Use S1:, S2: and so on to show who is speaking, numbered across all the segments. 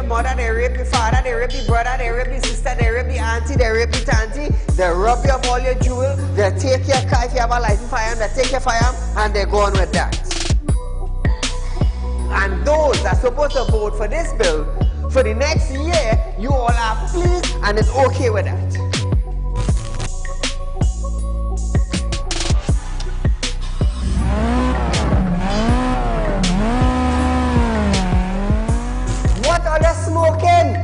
S1: mother, they rape your father, they rape your brother, they rape your sister, they rape your auntie, they rape your auntie, they rob you of all your jewels, they take your car if you have a license firearm, they take your firearm, and they go on with that. And those that are supposed to vote for this bill, for the next year, you all are pleased and it's okay with that. What are they smoking?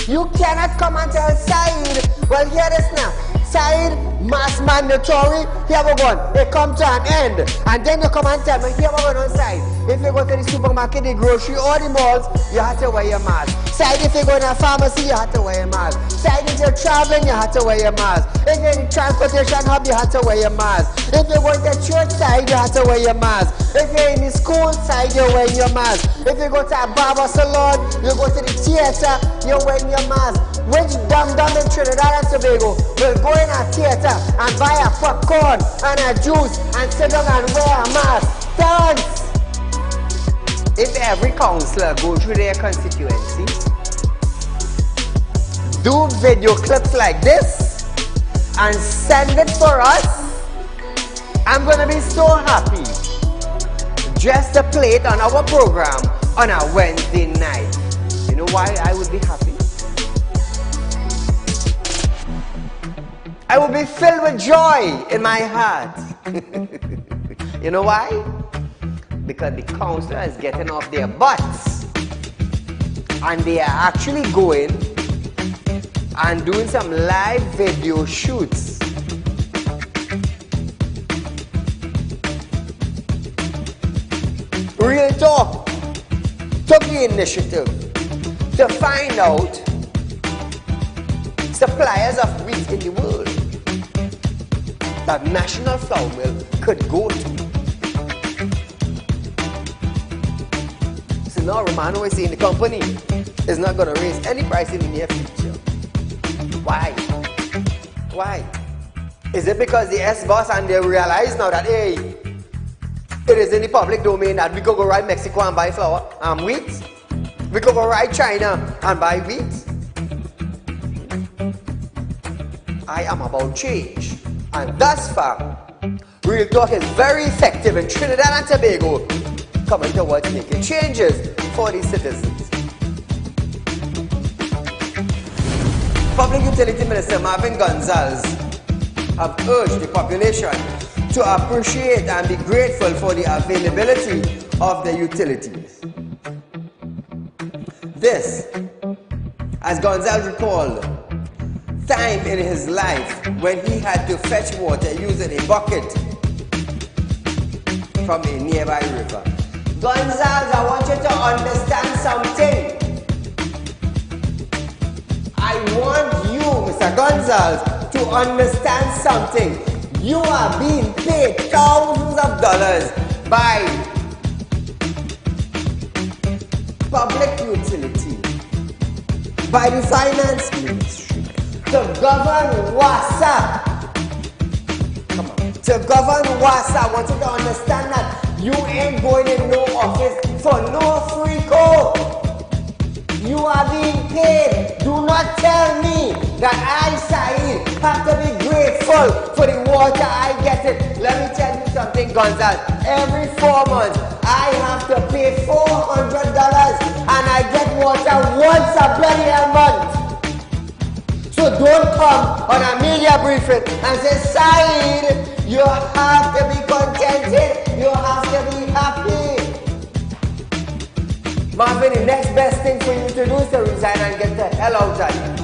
S1: You cannot come and tell Saieed, well, hear this now. Saieed, mass mandatory, here we go. It come to an end. And then you come and tell me, here we go on Saieed. If you go to the supermarket, the grocery, or the malls, you have to wear your mask. Saieed, if you go to a pharmacy, you have to wear your mask. Saieed, if you're traveling, you have to wear your mask. If you're in the transportation hub, you have to wear your mask. If you're going to church, Saieed, you have to wear your mask. If you're in the school, Saieed, you're wearing your mask. If you go to a barber salon, you go to the theater, you're wearing your mask. Which dum-dum in Trinidad and Tobago will go in a theater and buy a popcorn and a juice and sit down and wear a mask? Dance! If every councillor go through their constituency, do video clips like this and send it for us, I'm gonna be so happy just to play it on our program on a Wednesday night. You know why I would be happy? I will be filled with joy in my heart. You know why? Because the councillor is getting off their butts and they are actually going and doing some live video shoots. Real Talk took the initiative to find out suppliers of wheat in the world that National Flour Mill could go to. So now Romano is saying the company is not going to raise any price in the near future. Why? Why? Is it because the S-boss and they realize now that, hey, it is in the public domain that we could go right Mexico and buy flour and wheat? We could go right China and buy wheat? I am about change. And thus far, Real Talk is very effective in Trinidad and Tobago, coming towards making changes for the citizens. Public Utility Minister Marvin Gonzalez have urged the population to appreciate and be grateful for the availability of the utilities. This, as Gonzalez recalled, time in his life when he had to fetch water using a bucket from a nearby river. Gonzalez, I want you to understand something. I want you, Mr. Gonzalez, to understand something. You are being paid thousands of dollars by public utility, by the finance ministry, to govern WASA. Come on. To govern WASA, I want you to understand that you ain't going in no office for no free code. You are being paid. Do not tell me that I, Saieed, have to be grateful for the water I get it. Let me tell you something, Gonzalez. Every 4 months, I have to pay $400 and I get water once a bloody month. So don't come on a media briefing and say, Saieed, you have to be contented. You have to be happy. Marvin, the next best thing for you to do is to resign and get the hell out of here.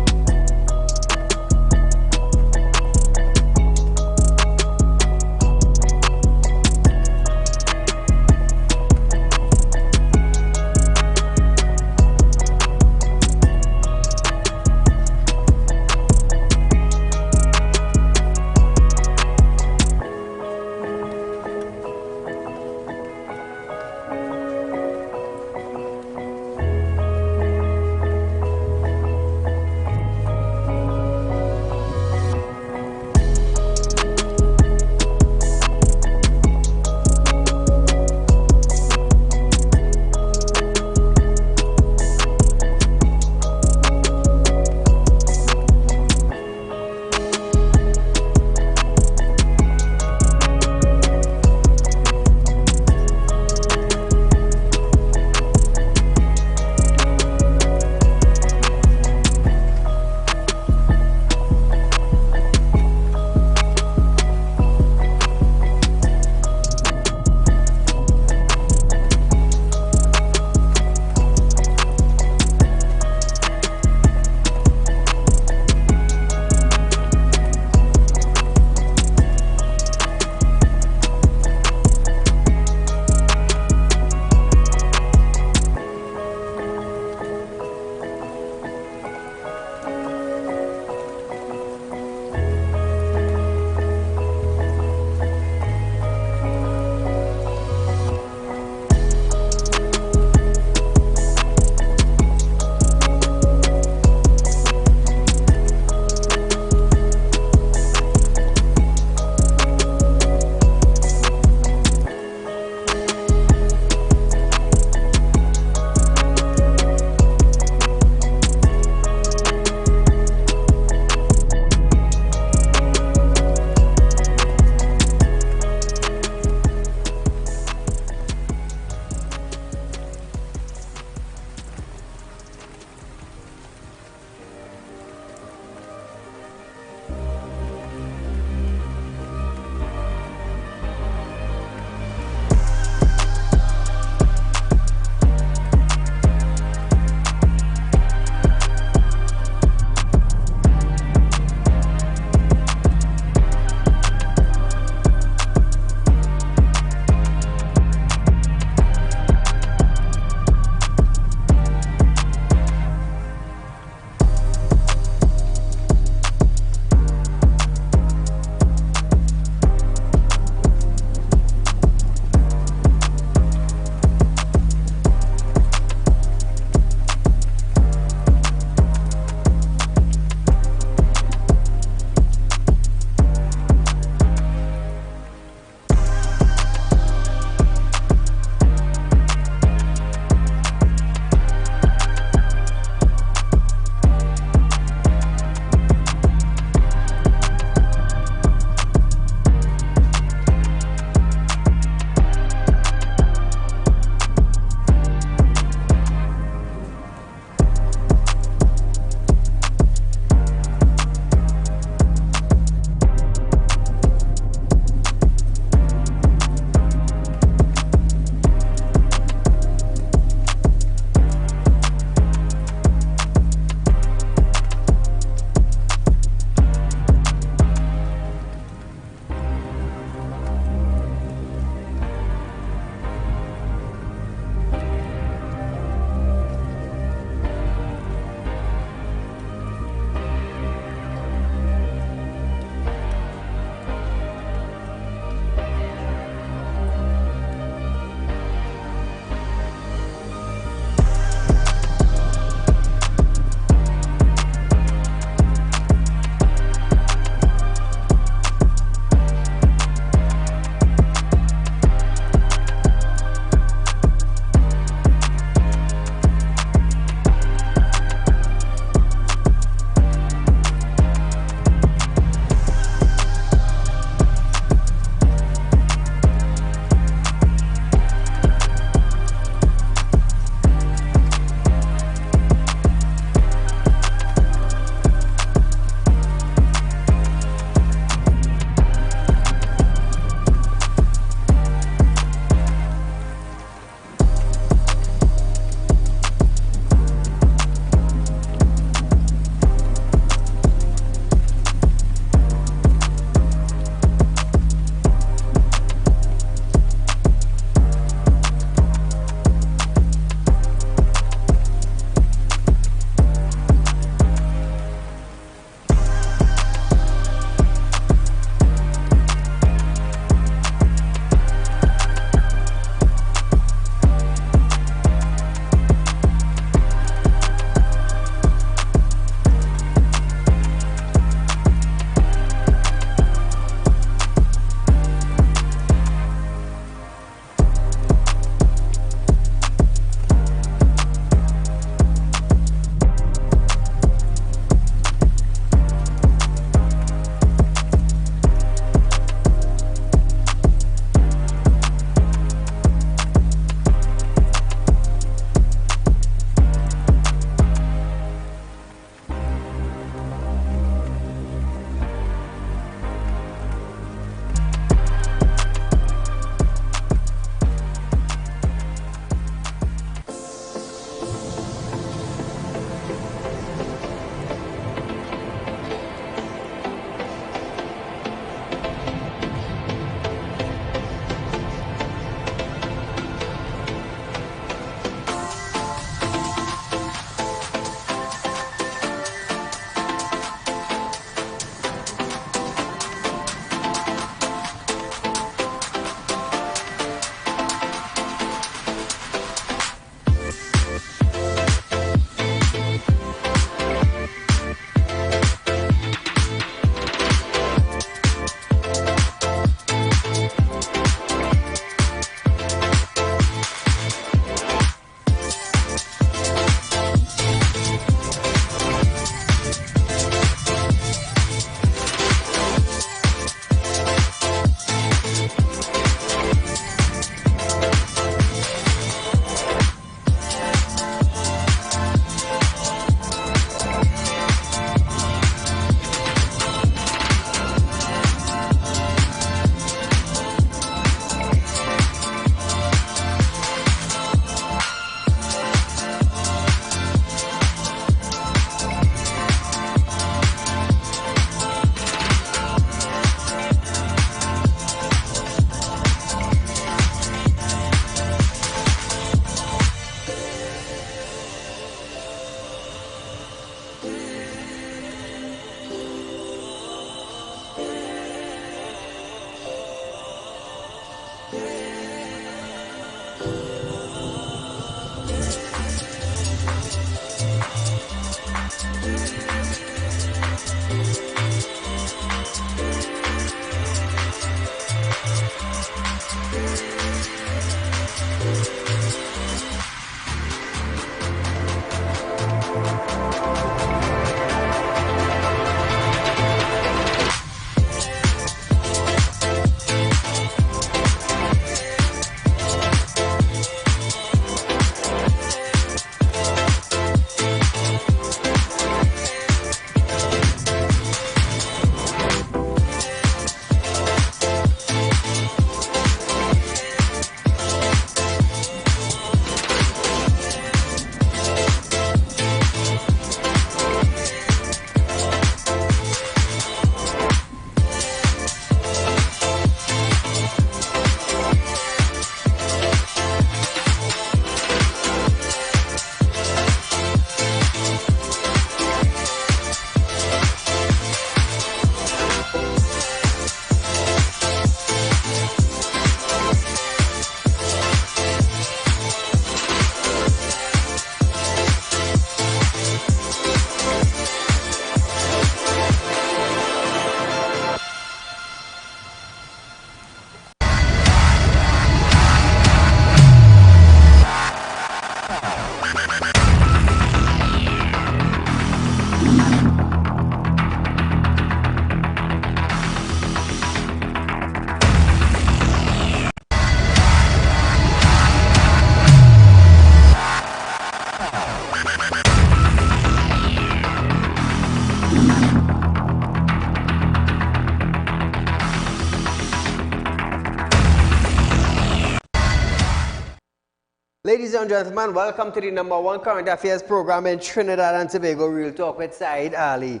S1: Ladies and gentlemen, welcome to the #1 current affairs program in Trinidad and Tobago, Real Talk with Saieed Ali.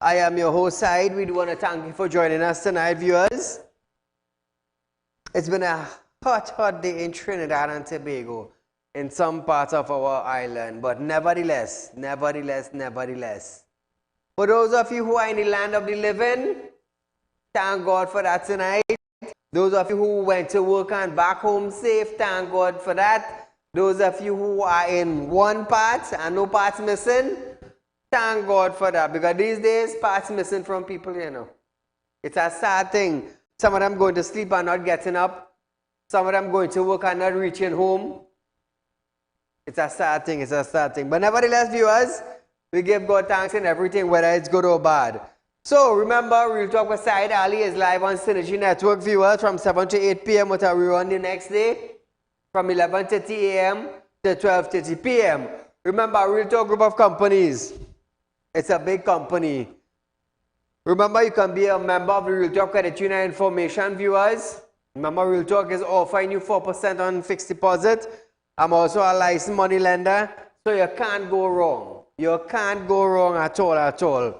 S1: I am your host, Saieed. We do want to thank you for joining us tonight, viewers. It's been a hot day in Trinidad and Tobago, in some parts of our island, but nevertheless, for those of you who are in the land of the living, thank God for that tonight. Those of you who went to work and back home safe, thank God for that. Those of you who are in one part and no parts missing, thank God for that. Because these days, parts missing from people, you know. It's a sad thing. Some of them going to sleep and not getting up. Some of them going to work and not reaching home. It's a sad thing, But nevertheless, viewers, we give God thanks in everything, whether it's good or bad. So remember, Real Talk with Saieed Ali is live on Synergy Network, viewers, from 7 to 8 p.m. with a rerun the next day, from 11:30 a.m. to 12:30 p.m. Remember, Real Talk Group of Companies. It's a big company. Remember, you can be a member of the Real Talk Credit Union Information, viewers. Remember, Real Talk is offering you 4% on fixed deposit. I'm also a licensed money lender, so you can't go wrong. You can't go wrong at all.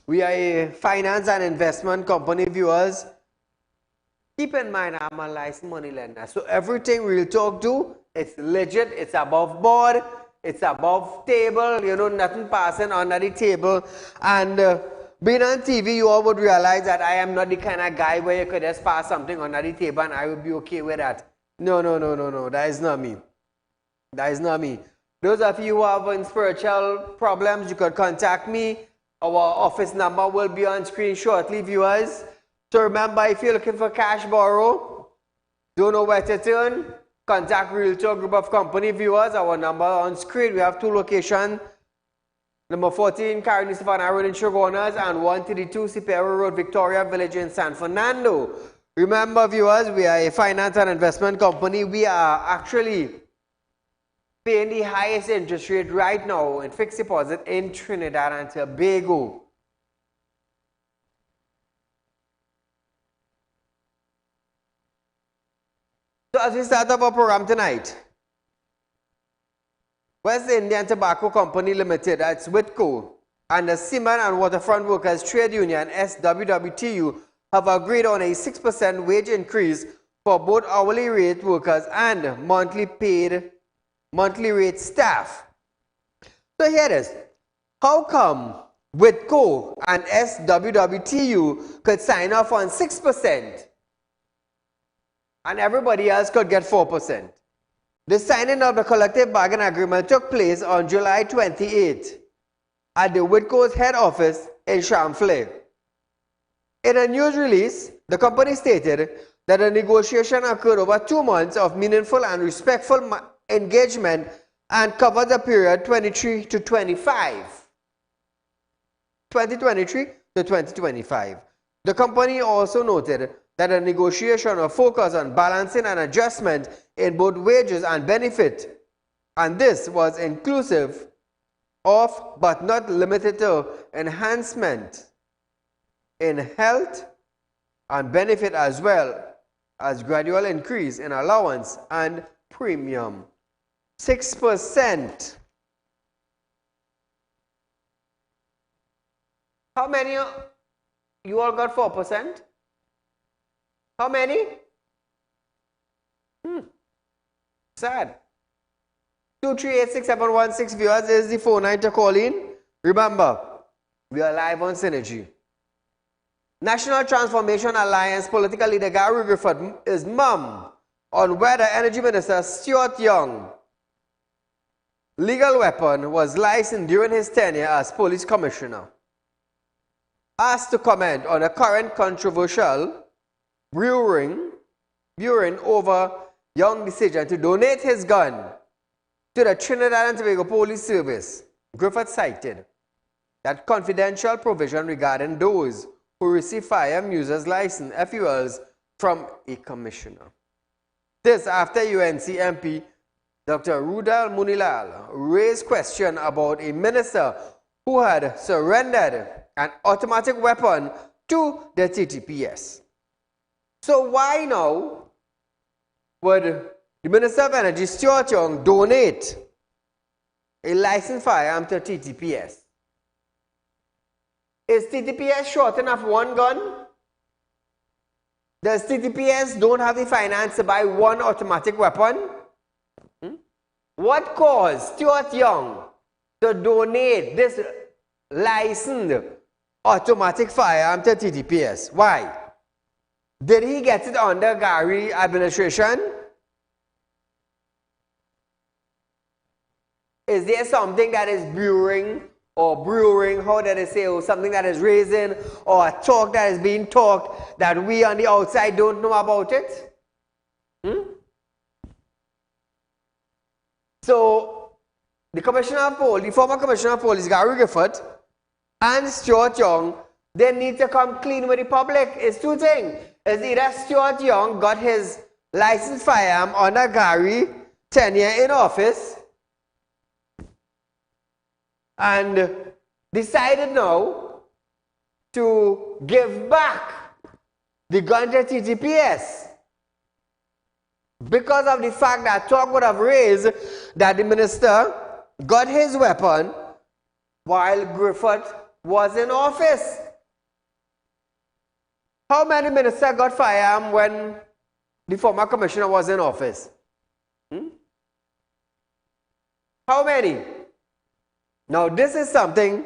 S1: We are a finance and investment company, viewers. Keep in mind, I'm a licensed money lender. So everything Real Talk do, it's legit, it's above board, it's above table, you know, nothing passing under the table. And being on TV, you all would realize that I am not the kind of guy where you could just pass something under the table and I would be okay with that. No. That is not me. Those of you who have spiritual problems, you could contact me. Our office number will be on screen shortly, viewers. So remember, if you're looking for cash borrow, don't know where to turn, contact Real Talk Group of Company, viewers. Our number on screen. We have 2 locations. Number 14, Carolina Savannah Road in Shogunas, and 132 Superior Road, Victoria Village in San Fernando. Remember, viewers, we are a finance and investment company. We are actually paying the highest interest rate right now in fixed deposit in Trinidad and Tobago. So as we start up our program tonight, West Indian Tobacco Company Limited, that's WITCO, and the Seamen and Waterfront Workers Trade Union, SWWTU, have agreed on a 6% wage increase for both hourly rate workers and monthly rate staff. So here it is. How come WITCO and SWWTU could sign off on 6% and everybody else could get 4%? The signing of the collective bargain agreement took place on July 28 at the Whitco's head office in Champlain. In a news release, the company stated that the negotiation occurred over 2 months of meaningful and respectful engagement and covered the period 23 to 25. 2023 to 2025. The company also noted that the negotiation will focus on balancing an adjustment in both wages and benefit, and this was inclusive of, but not limited to, enhancement in health and benefit, as well as gradual increase in allowance and premium. 6%. How many? You all got 4%? How many? Sad. 2386716 viewers is the phone line to call in. Remember, we are live on Synergy. National Transformation Alliance political leader Gary Griffith is mum on whether Energy Minister Stuart Young legal weapon was licensed during his tenure as police commissioner. Asked to comment on the current controversial brewing over Young's decision to donate his gun to the Trinidad and Tobago Police Service, Griffith cited that confidential provision regarding those who receive firearm users license FULs from a commissioner. This after UNC MP Dr. Rudal Munilal raised question about a minister who had surrendered an automatic weapon to the TTPS. So why now would the Minister of Energy, Stuart Young, donate a licensed firearm to TTPS? Is TTPS short enough one gun? Does TTPS don't have the finance to buy one automatic weapon? What caused Stuart Young to donate this licensed automatic firearm to TTPS? Why? Did he get it under Gary administration? Is there something that is brewing, how did they say, or something that is raising, or a talk that is being talked that we on the outside don't know about it? So, the former Commissioner of Police, Gary Griffith, and Stuart Young, they need to come clean with the public. It's two things. It's either Stuart Young got his licensed firearm under Gary tenure in office and decided now to give back the gun to TTPS because of the fact that talk would have raised that the minister got his weapon while Griffith was in office. How many ministers got firearm when the former commissioner was in office? How many? Now this is something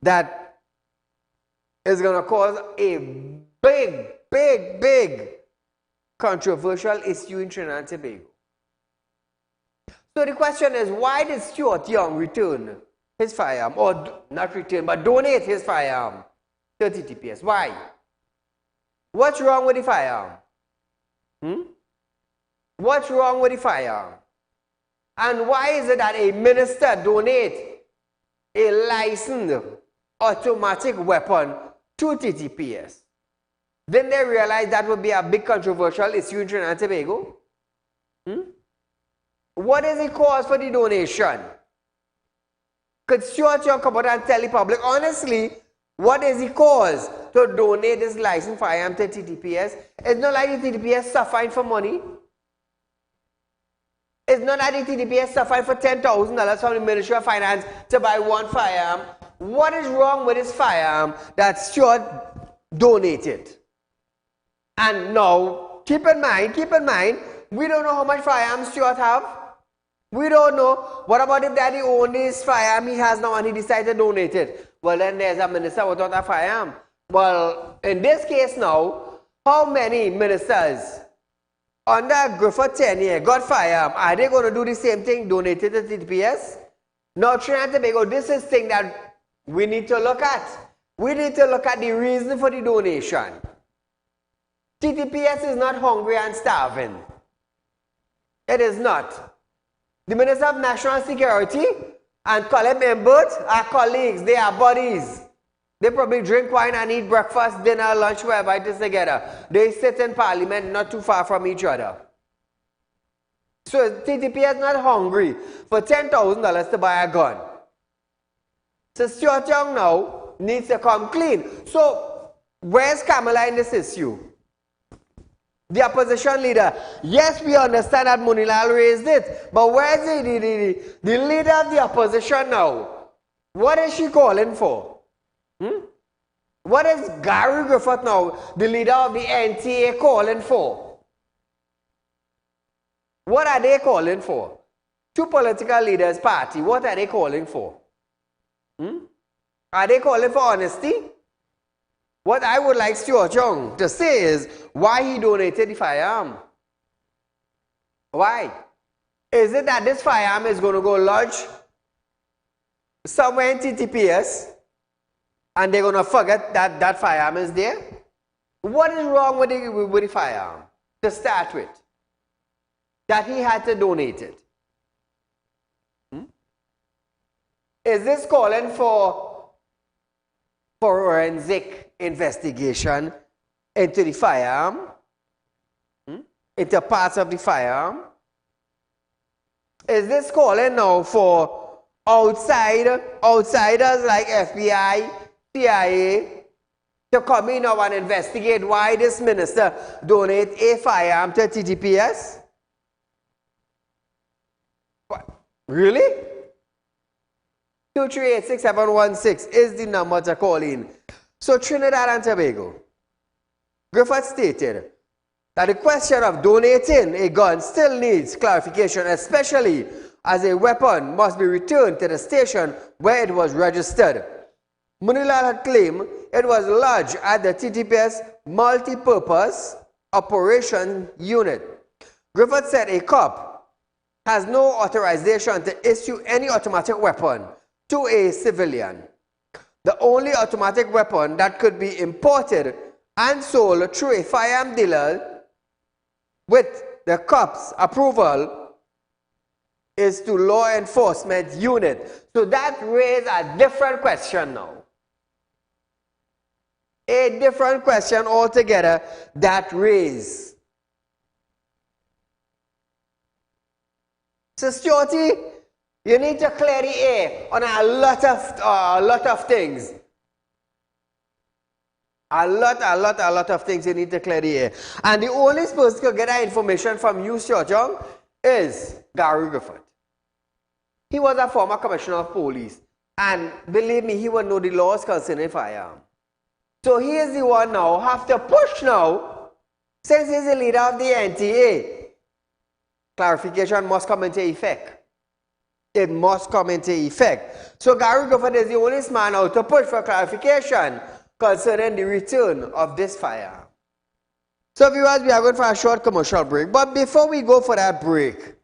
S1: that is going to cause a big controversial issue in Trinidad and Tobago. So the question is, why did Stuart Young return his firearm, or not return, but donate his firearm to TTPS? Why? What's wrong with the firearm? What's wrong with the firearm? And why is it that a minister donate a licensed automatic weapon to TTPS? Didn't they realize that would be a big controversial issue in Trinidad and Tobago? What is the cause for the donation? Could Stuart Young come out and tell the public, honestly, what is the cause to donate this licensed firearm to TTPS? It's not like the TTPS suffering for money. It's not like the TTPS suffering for $10,000 from the Ministry of Finance to buy one firearm. What is wrong with this firearm that Stuart donated? And now, keep in mind, we don't know how much firearms Stuart have. We don't know. What about if daddy owned this firearm he has now and he decided to donate it? Well, then there's a minister without a firearm. Well, in this case now, how many ministers under Griffith tenure, got firearm, are they going to do the same thing, donate it to TTPS? Now, Trinidad and Tobago, this is thing that we need to look at. We need to look at the reason for the donation. TTPS is not hungry and starving. It is not. The Minister of National Security and Colin members are colleagues. They are buddies. They probably drink wine and eat breakfast, dinner, lunch, wherever it is together. They sit in parliament not too far from each other. So TTP is not hungry for $10,000 to buy a gun. So Stuart Young now needs to come clean. So where's Kamala in this issue? The opposition leader. Yes, we understand that Munilal raised it. But where's the leader of the opposition now? What is she calling for? What is Gary Griffith now, the leader of the NTA, calling for? What are they calling for? Two political leaders party, what are they calling for? Are they calling for honesty? What I would like Stuart Young to say is why he donated the firearm. Why? Is it that this firearm is going to go lodge somewhere in TTPS and they're going to forget that that firearm is there? What is wrong with the firearm to start with? That he had to donate it. Is this calling for forensic investigation into the firearm? Into parts of the firearm? Is this calling now for outsiders like FBI, CIA to come in now and investigate why this minister donated a firearm to TTPS? What? Really? 2386716 is the number to call in. So Trinidad and Tobago, Griffith stated that the question of donating a gun still needs clarification, especially as a weapon must be returned to the station where it was registered. Munilal had claimed it was lodged at the TTPS Multi-Purpose Operation Unit. Griffith said a cop has no authorization to issue any automatic weapon to a civilian. The only automatic weapon that could be imported and sold through a firearm dealer with the cop's approval is to law enforcement unit. So that raises a different question now. A different question altogether that raised. So Stuarty, you need to clear the air on a lot of things. A lot of things you need to clear the air. And the only person who can get that information from you, Stuart Young, is Gary Griffith. He was a former commissioner of police. And believe me, he would know the laws concerning firearm. So he is the one now, have to push now, since he's the leader of the NTA. Clarification must come into effect. It must come into effect. So Gary Griffith is the only man now to push for clarification concerning the return of this firearm. So viewers, we are going for a short commercial break. But before we go for that break,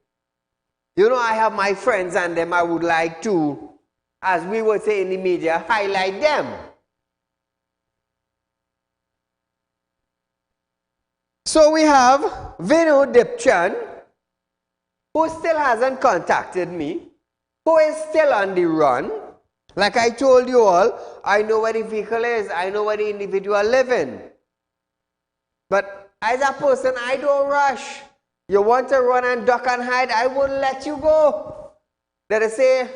S1: you know I have my friends and them I would like to, as we would say in the media, highlight them. So we have Vinu Dipchan, who still hasn't contacted me, who is still on the run. Like I told you all, I know where the vehicle is, I know where the individual lives in. But as a person, I don't rush. You want to run and duck and hide, I won't let you go. There's a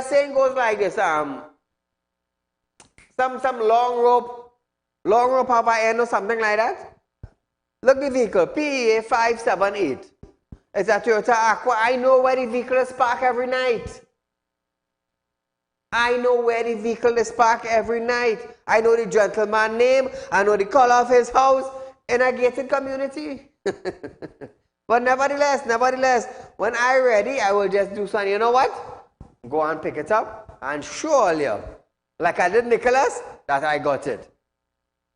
S1: saying goes like this, some long rope have an end or something like that. Look the vehicle, PEA 578. It's a Toyota Aqua. I know where the vehicle is parked every night. I know where the vehicle is parked every night. I know the gentleman's name. I know the color of his house in a gated community. But nevertheless, when I'm ready, I will just do something. You know what? Go and pick it up and show you, like I did Nicholas, that I got it.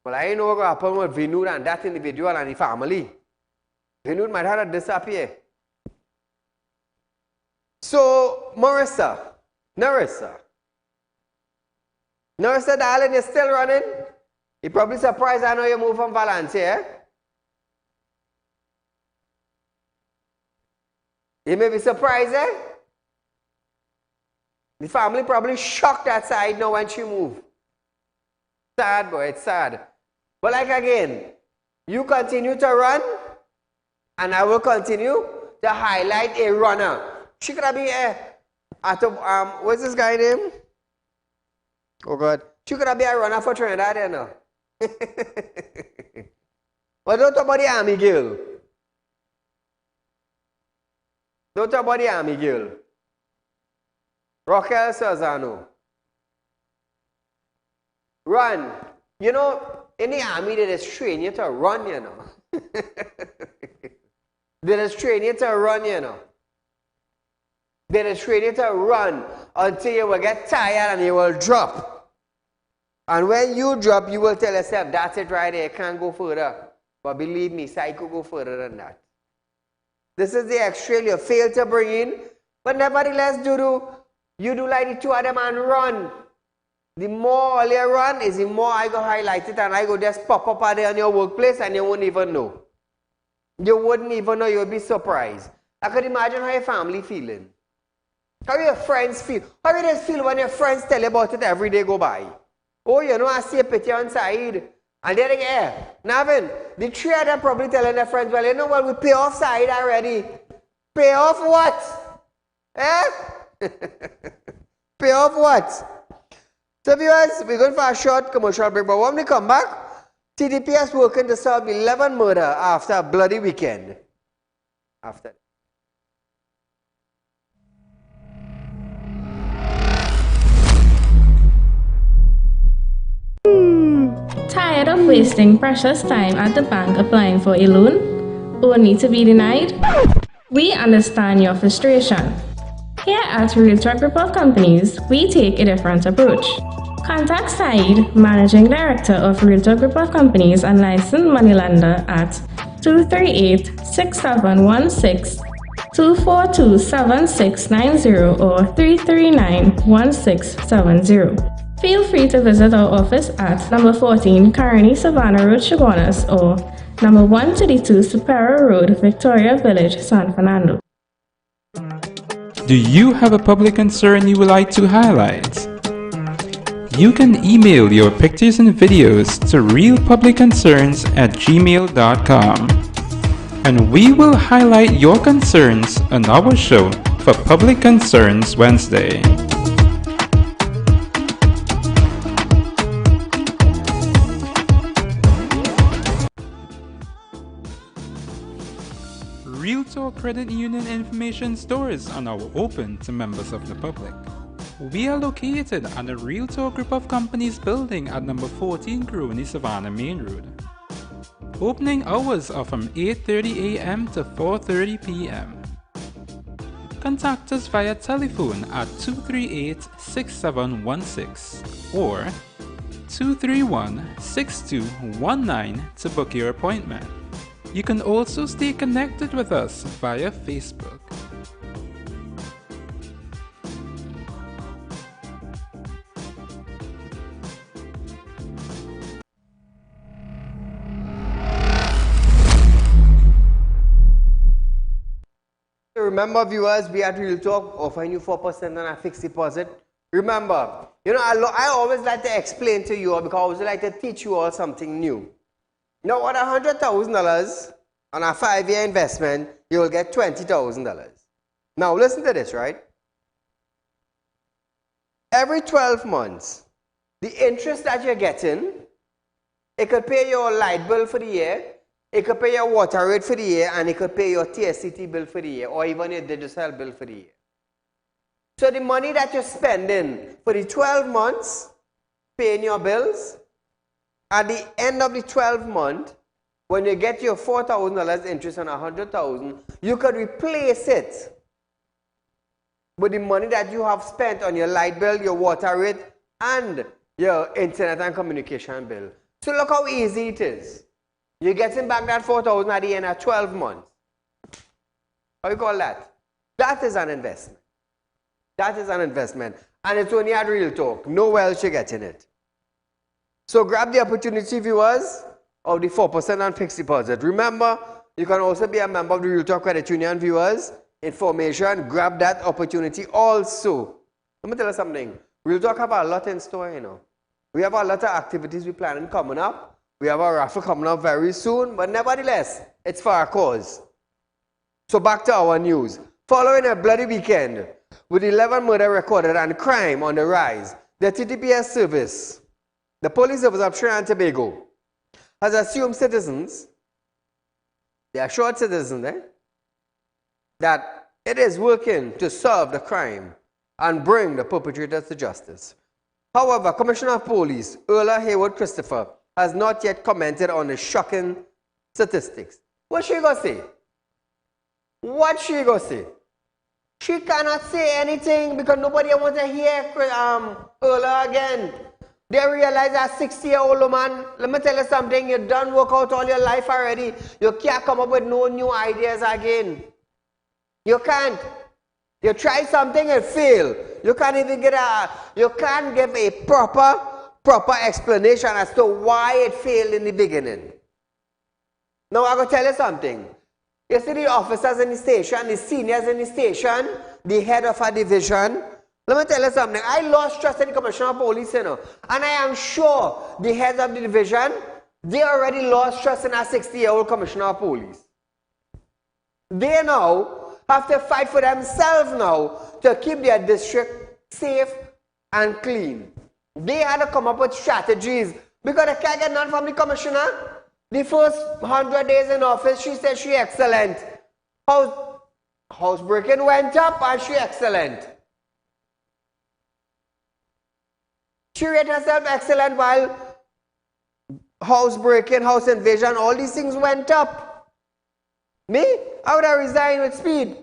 S1: Well, I know what happened with Vinod and that individual and the family. Hindu might have disappear. So, Narissa, darling, you're still running? You're probably surprised I know you moved from Valencia. You may be surprised, eh? The family probably shocked that side now when she moved. Sad, boy, it's sad. But like again, you continue to run, and I will continue to highlight a runner. She could have been what's this guy name? Oh God. She could have been a runner for Trinidad, you know. But don't talk about the army girl. Don't talk about the army girl. Raquel Sazano. Run. You know, in the army they just train you to run, you know. They just train you to run, you know. They just train you to run until you will get tired and you will drop. And when you drop, you will tell yourself, that's it right there, can't go further. But believe me, I could go further than that. This is the extra you fail to bring in. But nevertheless, you do like the two of them and run. The more you run is the more I go highlight it and I go just pop up out there in your workplace and you won't even know. You wouldn't even know, you would be surprised. I could imagine how your family feeling. How your friends feel. How you just feel when your friends tell you about it every day go by. Oh, you know, I see a picture on Saieed. And they're like, Navin, the three of them probably telling their friends, well, you know what, we pay off Saieed already. Pay off what? Eh? Pay off what? So viewers, we're going for a short commercial break, but when we come back, TDPS working to solve 11 murder after a bloody weekend. After.
S2: Tired of wasting precious time at the bank applying for a loan, only to be denied? We understand your frustration. Here at Realtalk Group of Companies, we take a different approach. Contact Saieed, Managing Director of Realtalk Group of Companies and licensed moneylender at 238-6716, 242-7690 or 339-1670. Feel free to visit our office at number 14 Carney Savannah Road, Chaguanas, or number 132 Superior Road, Victoria Village, San Fernando.
S3: Do you have a public concern you would like to highlight? You can email your pictures and videos to realpublicconcerns@gmail.com, and we will highlight your concerns on our show for Public Concerns Wednesday. Realtalk Credit Union information stores are now open to members of the public. We are located at the Realtalk Group of Companies building at number 14 Carney Savannah Main Road. Opening hours are from 8:30 a.m. to 4:30 p.m. Contact us via telephone at 238-6716 or 231-6219 to book your appointment. You can also stay connected with us via Facebook.
S1: Remember, viewers, we at Realtalk offering you 4% on a fixed deposit. Remember, you know, I always like to explain to you all because I always like to teach you all something new. Now, on $100,000 on a 5-year investment, you will get $20,000. Now, listen to this, right? Every 12 months, the interest that you're getting, it could pay your light bill for the year, it could pay your water rate for the year, and it could pay your TSCT bill for the year, or even your digital bill for the year. So the money that you're spending for the 12 months, paying your bills, at the end of the 12 month, when you get your $4,000 interest on $100,000, you could replace it with the money that you have spent on your light bill, your water rate, and your internet and communication bill. So look how easy it is. You're getting back that $4,000 at the end of 12 months. How you call that? That is an investment. That is an investment. And it's only at Real Talk. Nowhere else you're getting it. So grab the opportunity, viewers, of the 4% on fixed deposit. Remember, you can also be a member of the Real Talk Credit Union, viewers. Information, grab that opportunity also. Let me tell you something. Real Talk have a lot in store, you know. We have a lot of activities we're planning coming up. We have a raffle coming up very soon, but nevertheless, it's for our cause. So back to our news. Following a bloody weekend, with 11 murders recorded and crime on the rise, the TTPS service, the police service of Trinidad and Tobago, has assumed citizens, they assured citizens, that it is working to solve the crime and bring the perpetrators to justice. However, Commissioner of Police, Erla Hayward Christopher, has not yet commented on the shocking statistics. What she gonna say? What she gonna say? She cannot say anything because nobody wants to hear Erla again. They realize that 60-year-old woman, let me tell you something, you done work out all your life already. You can't come up with no new ideas again. You can't. You try something and fail. You can't even give a proper explanation as to why it failed in the beginning. Now I'm going to tell you something. You see the officers in the station, the seniors in the station, the head of a division. Let me tell you something. I lost trust in the Commissioner of Police, you know. And I am sure the heads of the division, they already lost trust in a 60-year-old Commissioner of Police. They now have to fight for themselves now to keep their district safe and clean. They had to come up with strategies because they can't get none from the commissioner. The first 100 days in office, she said she excellent. Housebreaking went up and she excellent. She rated herself excellent while housebreaking, house invasion, all these things went up. Me? I would have resigned with speed.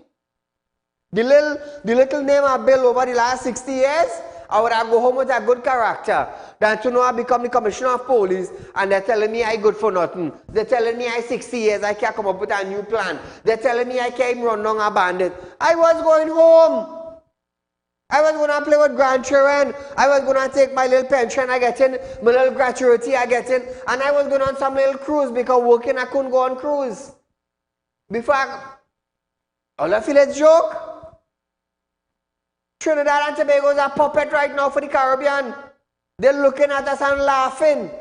S1: The little name I built over the last 60 years, I would have go home with a good character than to know I become the Commissioner of Police and they're telling me I good for nothing. They're telling me I 60 years, I can't come up with a new plan. They're telling me I can't even run down a bandit. I was going home. I was going to play with grandchildren. I was going to take my little pension I get in, my little gratuity I get in, and I was going on some little cruise because working I couldn't go on cruise. Before all I feel it's joke. Trinidad and Tobago is a puppet right now for the Caribbean. They're looking at us and laughing.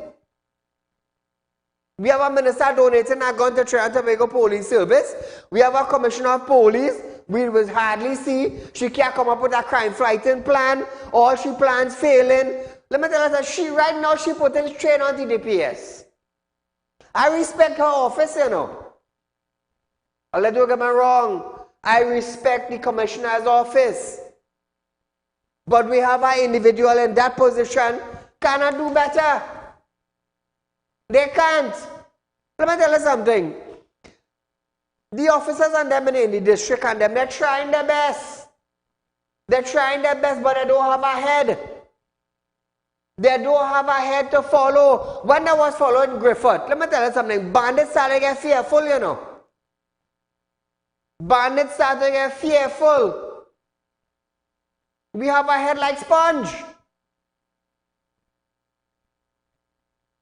S1: We have a minister donating a gun to Trinidad and Tobago Police Service. We have a Commissioner of Police. We will hardly see. She can't come up with a crime fighting plan. All she plans failing. Let me tell you that right now she putting strain on the DPS. I respect her office, you know. Don't get me wrong. I respect the Commissioner's office. But we have an individual in that position cannot do better. They can't. Let me tell you something. The officers and them in the district and them, they're trying their best. They're trying their best, but they don't have a head. They don't have a head to follow. When I was following Griffith, let me tell you something. Bandits started to get fearful, you know. Bandits started to get fearful. We have a head like sponge.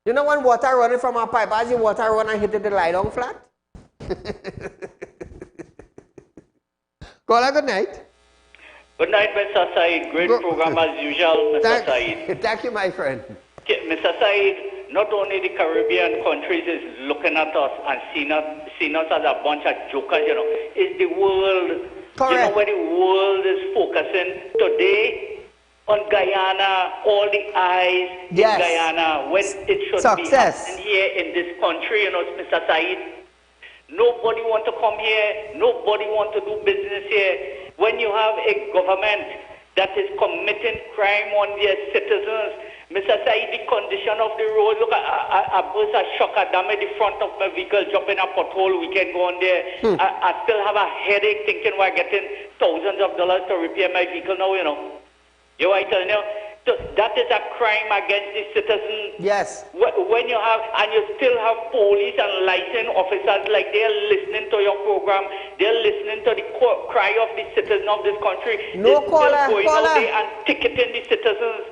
S1: You know when water running from our pipe, as the water run and hit it, lie down flat? Caller, good night.
S4: Good night, Mr. Saeed. Great program as usual, Mr. Saeed.
S1: Thank you, my friend.
S4: Mr. Saeed, not only the Caribbean countries is looking at us and seeing us as a bunch of jokers, you know, it's the world.
S1: Correct.
S4: You know where the world is focusing today on Guyana, all the eyes in Guyana, when it should be happening here in this country, you know, Mr. Saeed. Nobody want to come here. Nobody want to do business here. When you have a government that is committing crime on their citizens, Mr. Saeed, the condition of the road, look, I burst a shock at them at the front of my vehicle, jump in a pothole, we can go on there. I still have a headache thinking we're getting thousands of dollars to repair my vehicle now, you know. You know what I'm telling you? So that is a crime against the citizen.
S1: Yes.
S4: When you have, and you still have police and licensed officers like they're listening to your program, they're listening to the cry of the citizens of this country.
S1: No, caller,
S4: going
S1: caller.
S4: out there and ticketing the citizens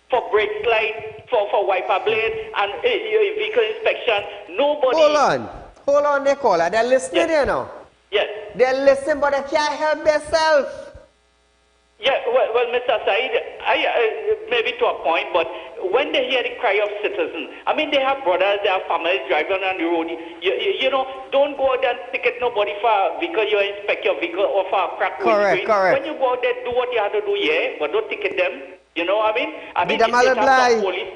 S4: for brake light, for wiper blade, and vehicle inspection. Nobody.
S1: Hold on, they caller. They're listening,
S4: Yes.
S1: you know.
S4: Yes.
S1: They're listening, but they can't help themselves.
S4: Yeah, well, Mr. Said, maybe to a point, but when they hear the cry of citizens, I mean, they have brothers, they have families driving on the road. You know, don't go out there and ticket nobody for a vehicle, you inspect your vehicle or for a crack windscreen.
S1: Correct.
S4: When you go out there, do what you have to do, yeah, but don't ticket them. You know what I mean? I mean,
S1: It has some
S4: police,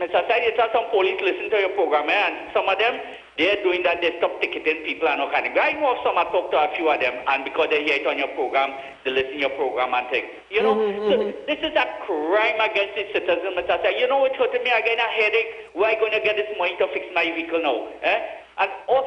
S4: Mr. Said, it has some police listen to your program, and some of them, they're doing that, they stop ticketing people and all kind of. I know some, I talk to a few of them, and because they hear it on your program, they listen to your program and things. You know, so this is a crime against the citizen, Mr. Said. You know what's hurting me? I get a headache. Where am I going to get this money to fix my vehicle now? And all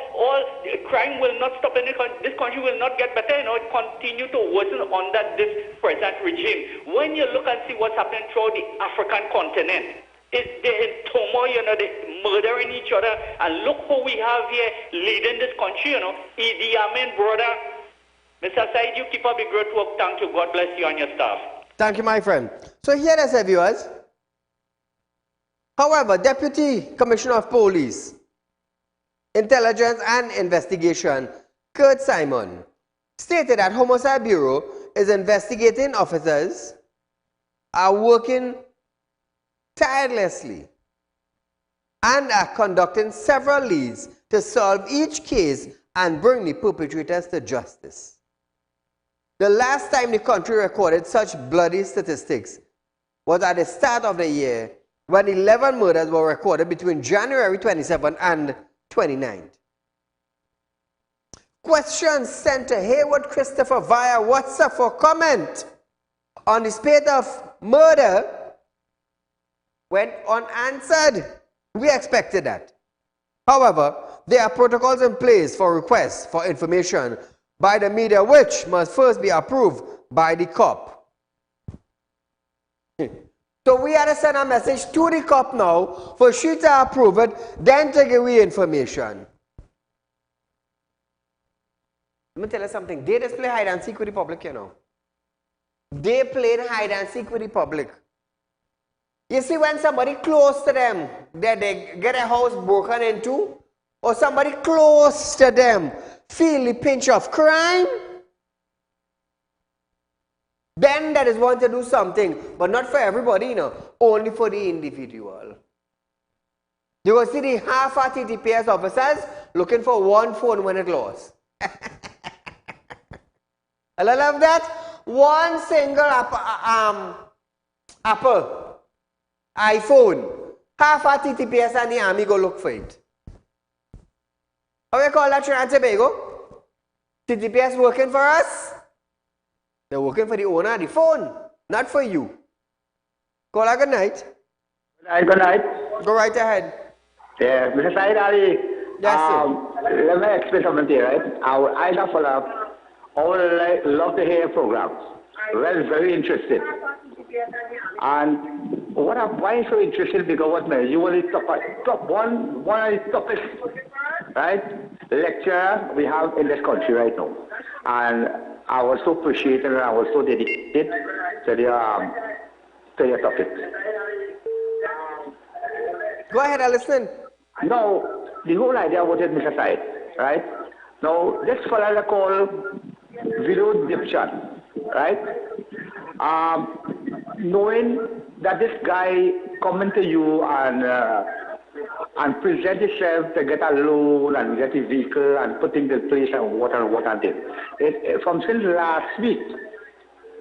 S4: crime will not stop in this country will not get better, you know, it continue to worsen under this present regime. When you look and see what's happening throughout the African continent, they're in turmoil, you know, they're murdering each other, and look who we have here leading this country, you know, Idi Amin, brother. Mr. Said, you keep up the great work. Thank you. God bless you and your staff.
S1: Thank you, my friend. So here is it, viewers. However, Deputy Commissioner of Police, Intelligence and Investigation, Kurt Simon, stated that Homicide Bureau is investigating officers are working tirelessly and are conducting several leads to solve each case and bring the perpetrators to justice. The last time the country recorded such bloody statistics was at the start of the year when 11 murders were recorded between January 27 and 29th. Questions sent to Haywood Christopher via WhatsApp for comment on the spate of murder went unanswered. We expected that. However, there are protocols in place for requests for information by the media, which must first be approved by the cop. So we had to send a message to the cop now for she to approve it, then to give we information. Let me tell you something. They just play hide and seek with the public, you know. They played hide and seek with the public. You see, when somebody close to them, they get a house broken into, or somebody close to them feel the pinch of crime, then that is want to do something, but not for everybody, you know, only for the individual. You will see the half-hour TTPS officers looking for one phone when it lost. I love that. One single Apple iPhone, half-hour TTPS and the army go look for it. How we call that, Trinidad and Tobago? TTPS working for us? They're working for the owner of the phone, not for you. Caller, good night.
S5: Good night.
S1: Go right ahead.
S5: Yeah, Mr. Saieed Ali.
S1: Yes, sir.
S5: Let me explain something here, right? I would follow. I would love to hear your program. Well, very interested. And why is so interested? Because what man, you only top one of the topics, right? Lecture we have in this country right now. And I was so appreciative and I was so dedicated to your topic.
S1: Go ahead, I listen.
S5: Now, the whole idea was it, Mr. Said, right? Now, this fellow called Vinod Dipchan, right? Knowing that this guy coming to you and present himself to get a loan and get a vehicle and putting the place and what and this. From since last week,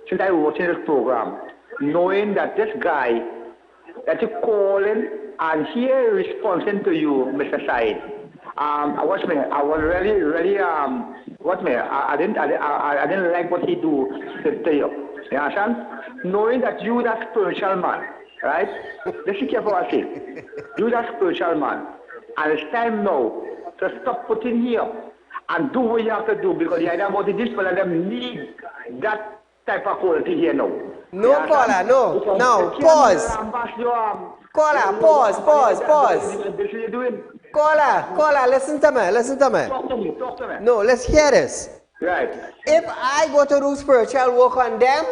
S5: since I was watching this program, knowing that this guy that you calling and he is responding to you, Mr. Said. I was really I didn't like what he do to you. You understand? Knowing that you that spiritual man, right? Listen carefully what I say. You that spiritual man. And it's time now to stop putting here and do what you have to do, because the idea about this people of them need that type of quality here now.
S1: No, caller, no. Now, pause. Caller, pause.
S5: This is you doing.
S1: Caller, listen to me.
S5: Talk to me.
S1: No, let's hear this.
S5: Right.
S1: If I go to do spiritual work on them,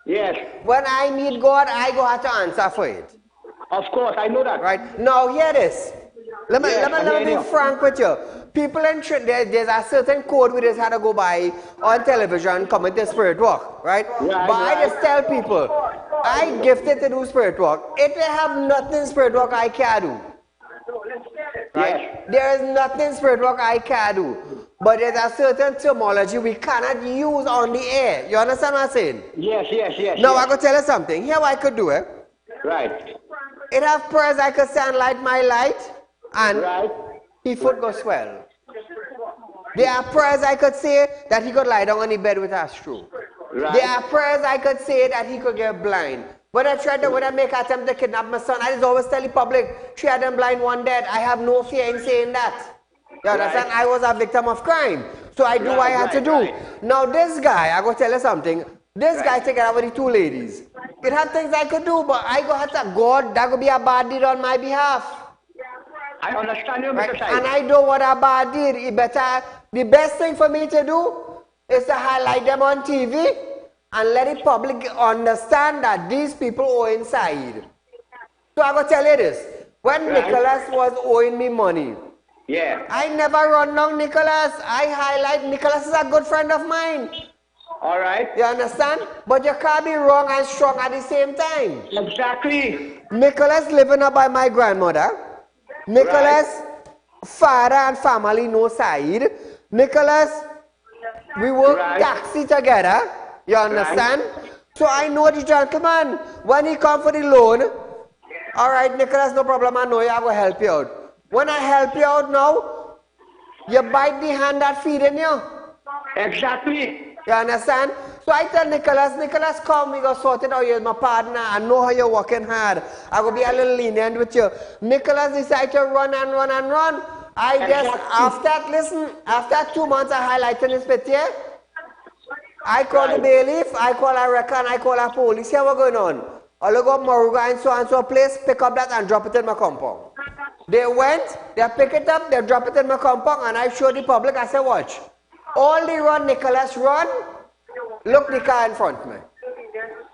S5: yes.
S1: When I meet God, I go have to answer for it.
S5: Of course, I know that.
S1: Right. Now, hear this. Let me be frank with you. People in there's a certain code we just had to go by on television, coming to spirit walk, right? But I just tell people, I gifted to do spirit walk. If they have nothing spirit walk, I can do. Right? Yes. There is nothing spirit walk I can do. But there's a certain terminology we cannot use on the air. You understand what I'm saying?
S5: Yes.
S1: Now, I'm going to tell you something. Here I could do it.
S5: Right.
S1: It have prayers I could say and light my light, and his foot go swell. There are prayers I could say that he could lie down on the bed with a stroke. Right. There are prayers I could say that he could get blind. When I make attempt to kidnap my son, I just always tell the public, 3 of them blind, 1 dead. I have no fear in saying that. You understand? I was a victim of crime. So I do what I had to do. Now this guy, I go tell you something. This guy take care of the 2 ladies. It had things I could do, but I go have to God, that could be a bad deed on my behalf.
S5: I understand you, Mr. Saieed.
S1: And I don't want a bad deed. The best thing for me to do is to highlight them on TV and let the public understand that these people owe inside. So I go tell you this. When Nicholas was owing me money, I never run down Nicholas. I highlight Nicholas is a good friend of mine.
S5: All right.
S1: You understand? But you can't be wrong and strong at the same time.
S5: Exactly.
S1: Nicholas living up by my grandmother. Nicholas, father and family know Saieed. Nicholas, we work taxi together. You understand? So I know the gentleman. When he come for the loan, all right, Nicholas, no problem. I know you. I will help you out. When I help you out now, you bite the hand that feeding you.
S5: Exactly.
S1: You understand? So I tell Nicholas, come, we go sort it out. You're my partner. I know how you're working hard. I will be a little lenient with you. Nicholas decided to run and run and run. I just, after 2 months of highlighting this picture, I call the bailiff, I call a record, I call a police. Here what's going on? I'll go up Moruga and so place, pick up that and drop it in my compound. They went, they pick it up, they drop it in my compound, and I show the public, I say, watch. All the run, Nicholas run, look the car in front of me.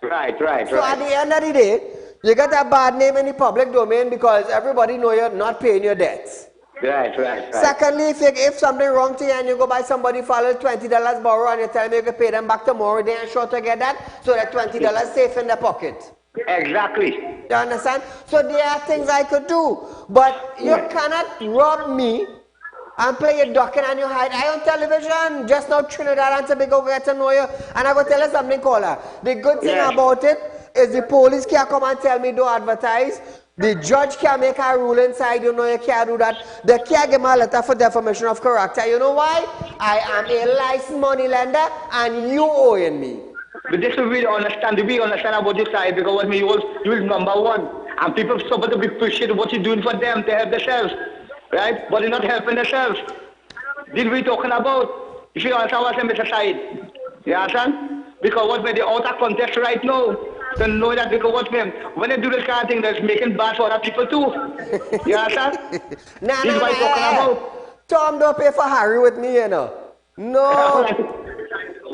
S5: Right.
S1: So at the end of the day, you get a bad name in the public domain because everybody know you're not paying your debts.
S5: Right.
S1: Secondly, if something wrong to you and you go buy somebody for $20 borrow and you tell me you can pay them back tomorrow, they ain't sure to get that, so that $20 safe in the pocket.
S5: Exactly.
S1: You understand? So there are things I could do, but you cannot rob me and play your ducking and you hide. I on television, just now Trinidad and Tobago get to know you, and I go tell you something, caller. The good thing about it is the police can't come and tell me don't advertise. The judge can't make a rule inside, you know you can't do that. They can't give me a letter for defamation of character. You know why? I am a licensed money lender and you owing me.
S5: But this will really understand about this side because what you will number 1. And people supposed to be appreciate what you're doing for them to help themselves. Right? But they're not helping themselves. This we talking about. If you understand what I'm saying, Mr. Saieed. You understand? Because what made the out of context right now. To know that because when they do this kind of thing, that's making bad for other people too. You understand? This is what I'm talking about.
S1: Tom don't pay for Harry with me, you know. No.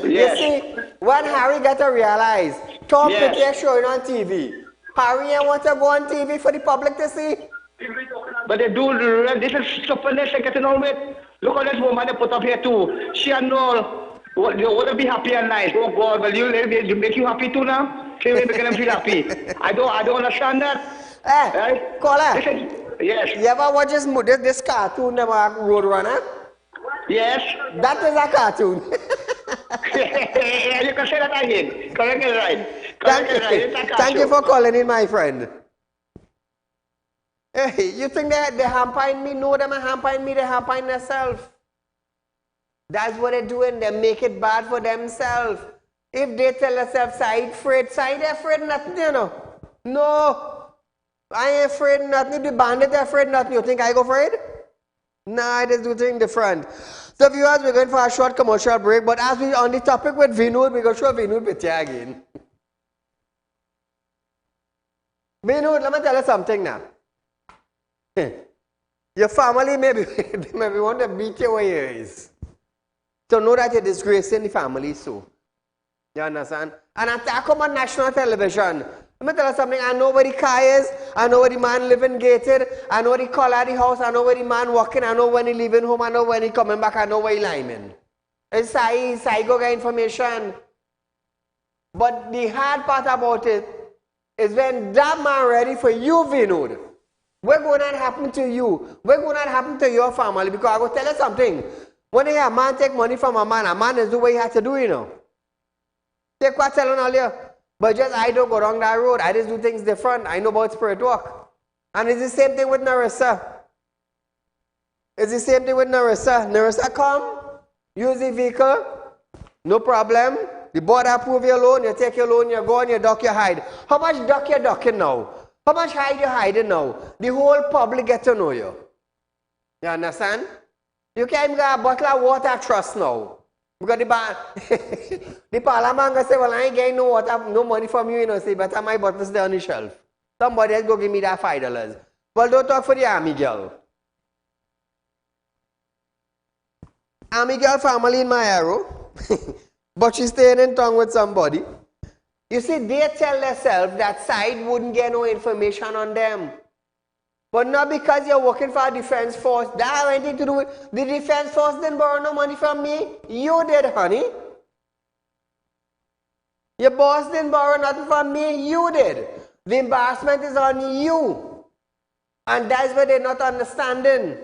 S1: You see, when Harry got to realize, Tom picture showing on TV. Harry ain't want to go on TV for the public to see.
S5: But they do, this is stupidness they're getting on with. Look at this woman they put up here too. She and all, they want to be happy and nice. Oh God, well you make you happy too now? They will make them feel happy. I don't understand that.
S1: Right? Caller.
S5: Yes.
S1: You ever watch this cartoon, the Roadrunner?
S5: Yes.
S1: That is a cartoon.
S5: You can say that again. Correct it right.
S1: Thank you for calling in, my friend. Hey, you think they hampering me? No, them hampering me, they hampering themselves. That's what they're doing. They make it bad for themselves. If they tell themselves, Saieed afraid nothing, you know. No, I ain't afraid nothing. If the bandit are afraid nothing, you think I go afraid? Nah, I just do things different. So viewers, we're going for a short commercial break, but as we on the topic with Vinod, we're going to show Vinod picture again. Vinod, let me tell you something now. Your family maybe want to beat you where you is. to know that you're disgracing the family too. You understand? And I come on national television. Let me tell you something. I know where the car is. I know where the man living gated. I know the color of the house. I know where the man walking. I know when he leaving home. I know when he coming back. I know where he lying. It's Saieed go get information. But the hard part about it is when that man ready for you, Vinod, what's going to happen to you? What's going to happen to your family? Because I go tell you something. When a man take money from a man is do what he has to do, you know. Take what telling earlier. But just I don't go wrong that road. I just do things different. I know about spirit work. And it's the same thing with Narissa. It's the same thing with Narissa. Narissa come, use the vehicle, no problem. The board approve your loan, you take your loan, you go and you duck, you hide. How much duck you ducking now? How much hide you hiding now? The whole public get to know you. You understand? You can't even get a bottle of water trust now. Because the parliament going to say, well, I ain't getting no water, no money from you, you know, say, but my bottle's there on the shelf. Somebody else go give me that $5. But don't talk for the army girl. Army girl family in my arrow. But she's staying in town with somebody. You see, they tell themselves that side wouldn't get no information on them. But not because you're working for a defense force. That has anything to do with the defense force didn't borrow no money from me. You did, honey. Your boss didn't borrow nothing from me. You did. The embarrassment is on you. And that's what they're not understanding.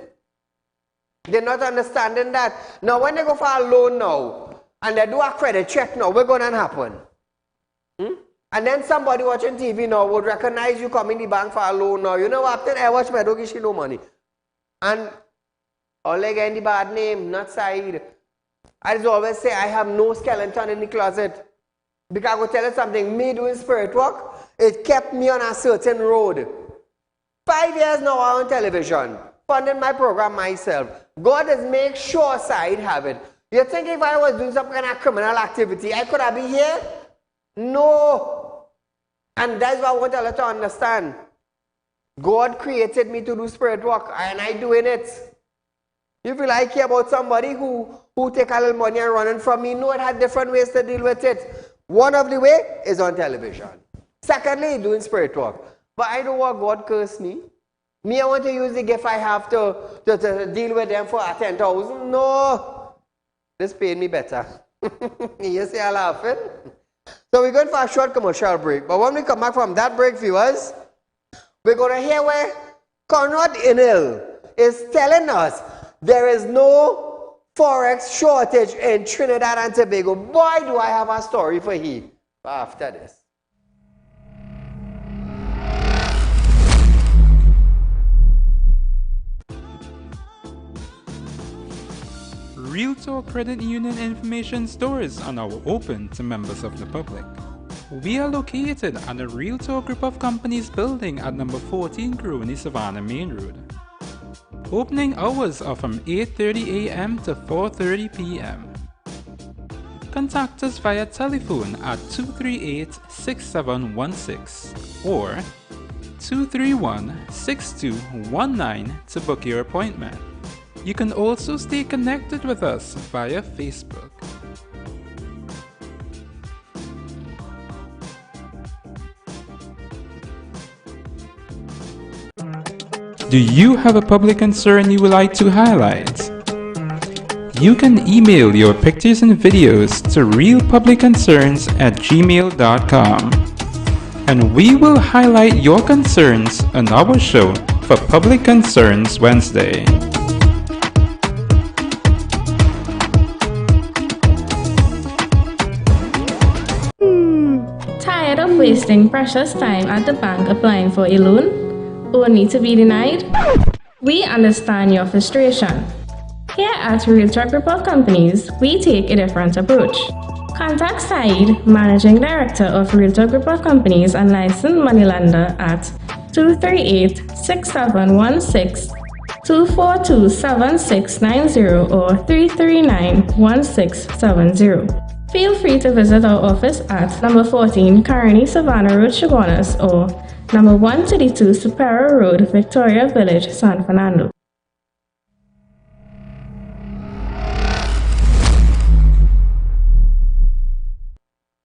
S1: They're not understanding that. Now, when they go for a loan now, and they do a credit check now, what's going to happen? And then somebody watching TV now would recognize you coming in the bank for a loan now. You know what happened? I watch my dog, she no money. And all they get the bad name, not Saieed. I just always say I have no skeleton in the closet. Because I will tell you something, me doing spirit work, it kept me on a certain road. 5 years now on television, funding my program myself. God has made sure Saieed have it. You think if I was doing some kind of criminal activity, I could have been here? No. And that's what I want you to understand. God created me to do spirit work, and I doing it. If you like hear about somebody who take a little money and running from me, no, it had different ways to deal with it. One of the way is on television. Secondly, doing spirit work. But I don't want God curse me. Me, I want to use the gift I have to deal with them for 10,000. No. This paid me better. You see, I'm laughing. So we're going for a short commercial break. But when we come back from that break, viewers, we're going to hear where Conrad Inil is telling us there is no forex shortage in Trinidad and Tobago. Boy, do I have a story for he after this.
S3: Real Talk Credit Union information stores are now open to members of the public. We are located at the Real Talk Group of Companies building at number 14 Crony Savannah Main Road. Opening hours are from 8:30 a.m. to 4:30 p.m. Contact us via telephone at 238-6716 or 231-6219 to book your appointment. You can also stay connected with us via Facebook. Do you have a public concern you would like to highlight? You can email your pictures and videos to realpublicconcerns@gmail.com, and we will highlight your concerns on our show for Public Concerns Wednesday.
S2: Tired of wasting precious time at the bank applying for a loan, only to be denied? We understand your frustration. Here at Real Talk Group of Companies, we take a different approach. Contact Saieed, Managing Director of Real Talk Group of Companies and licensed moneylender at 238-6716, 242-7690 or 339-1670. Feel free to visit our office at number 14 Carney Savannah Road, Chaguanas, or number 132 Superior Road, Victoria Village, San Fernando.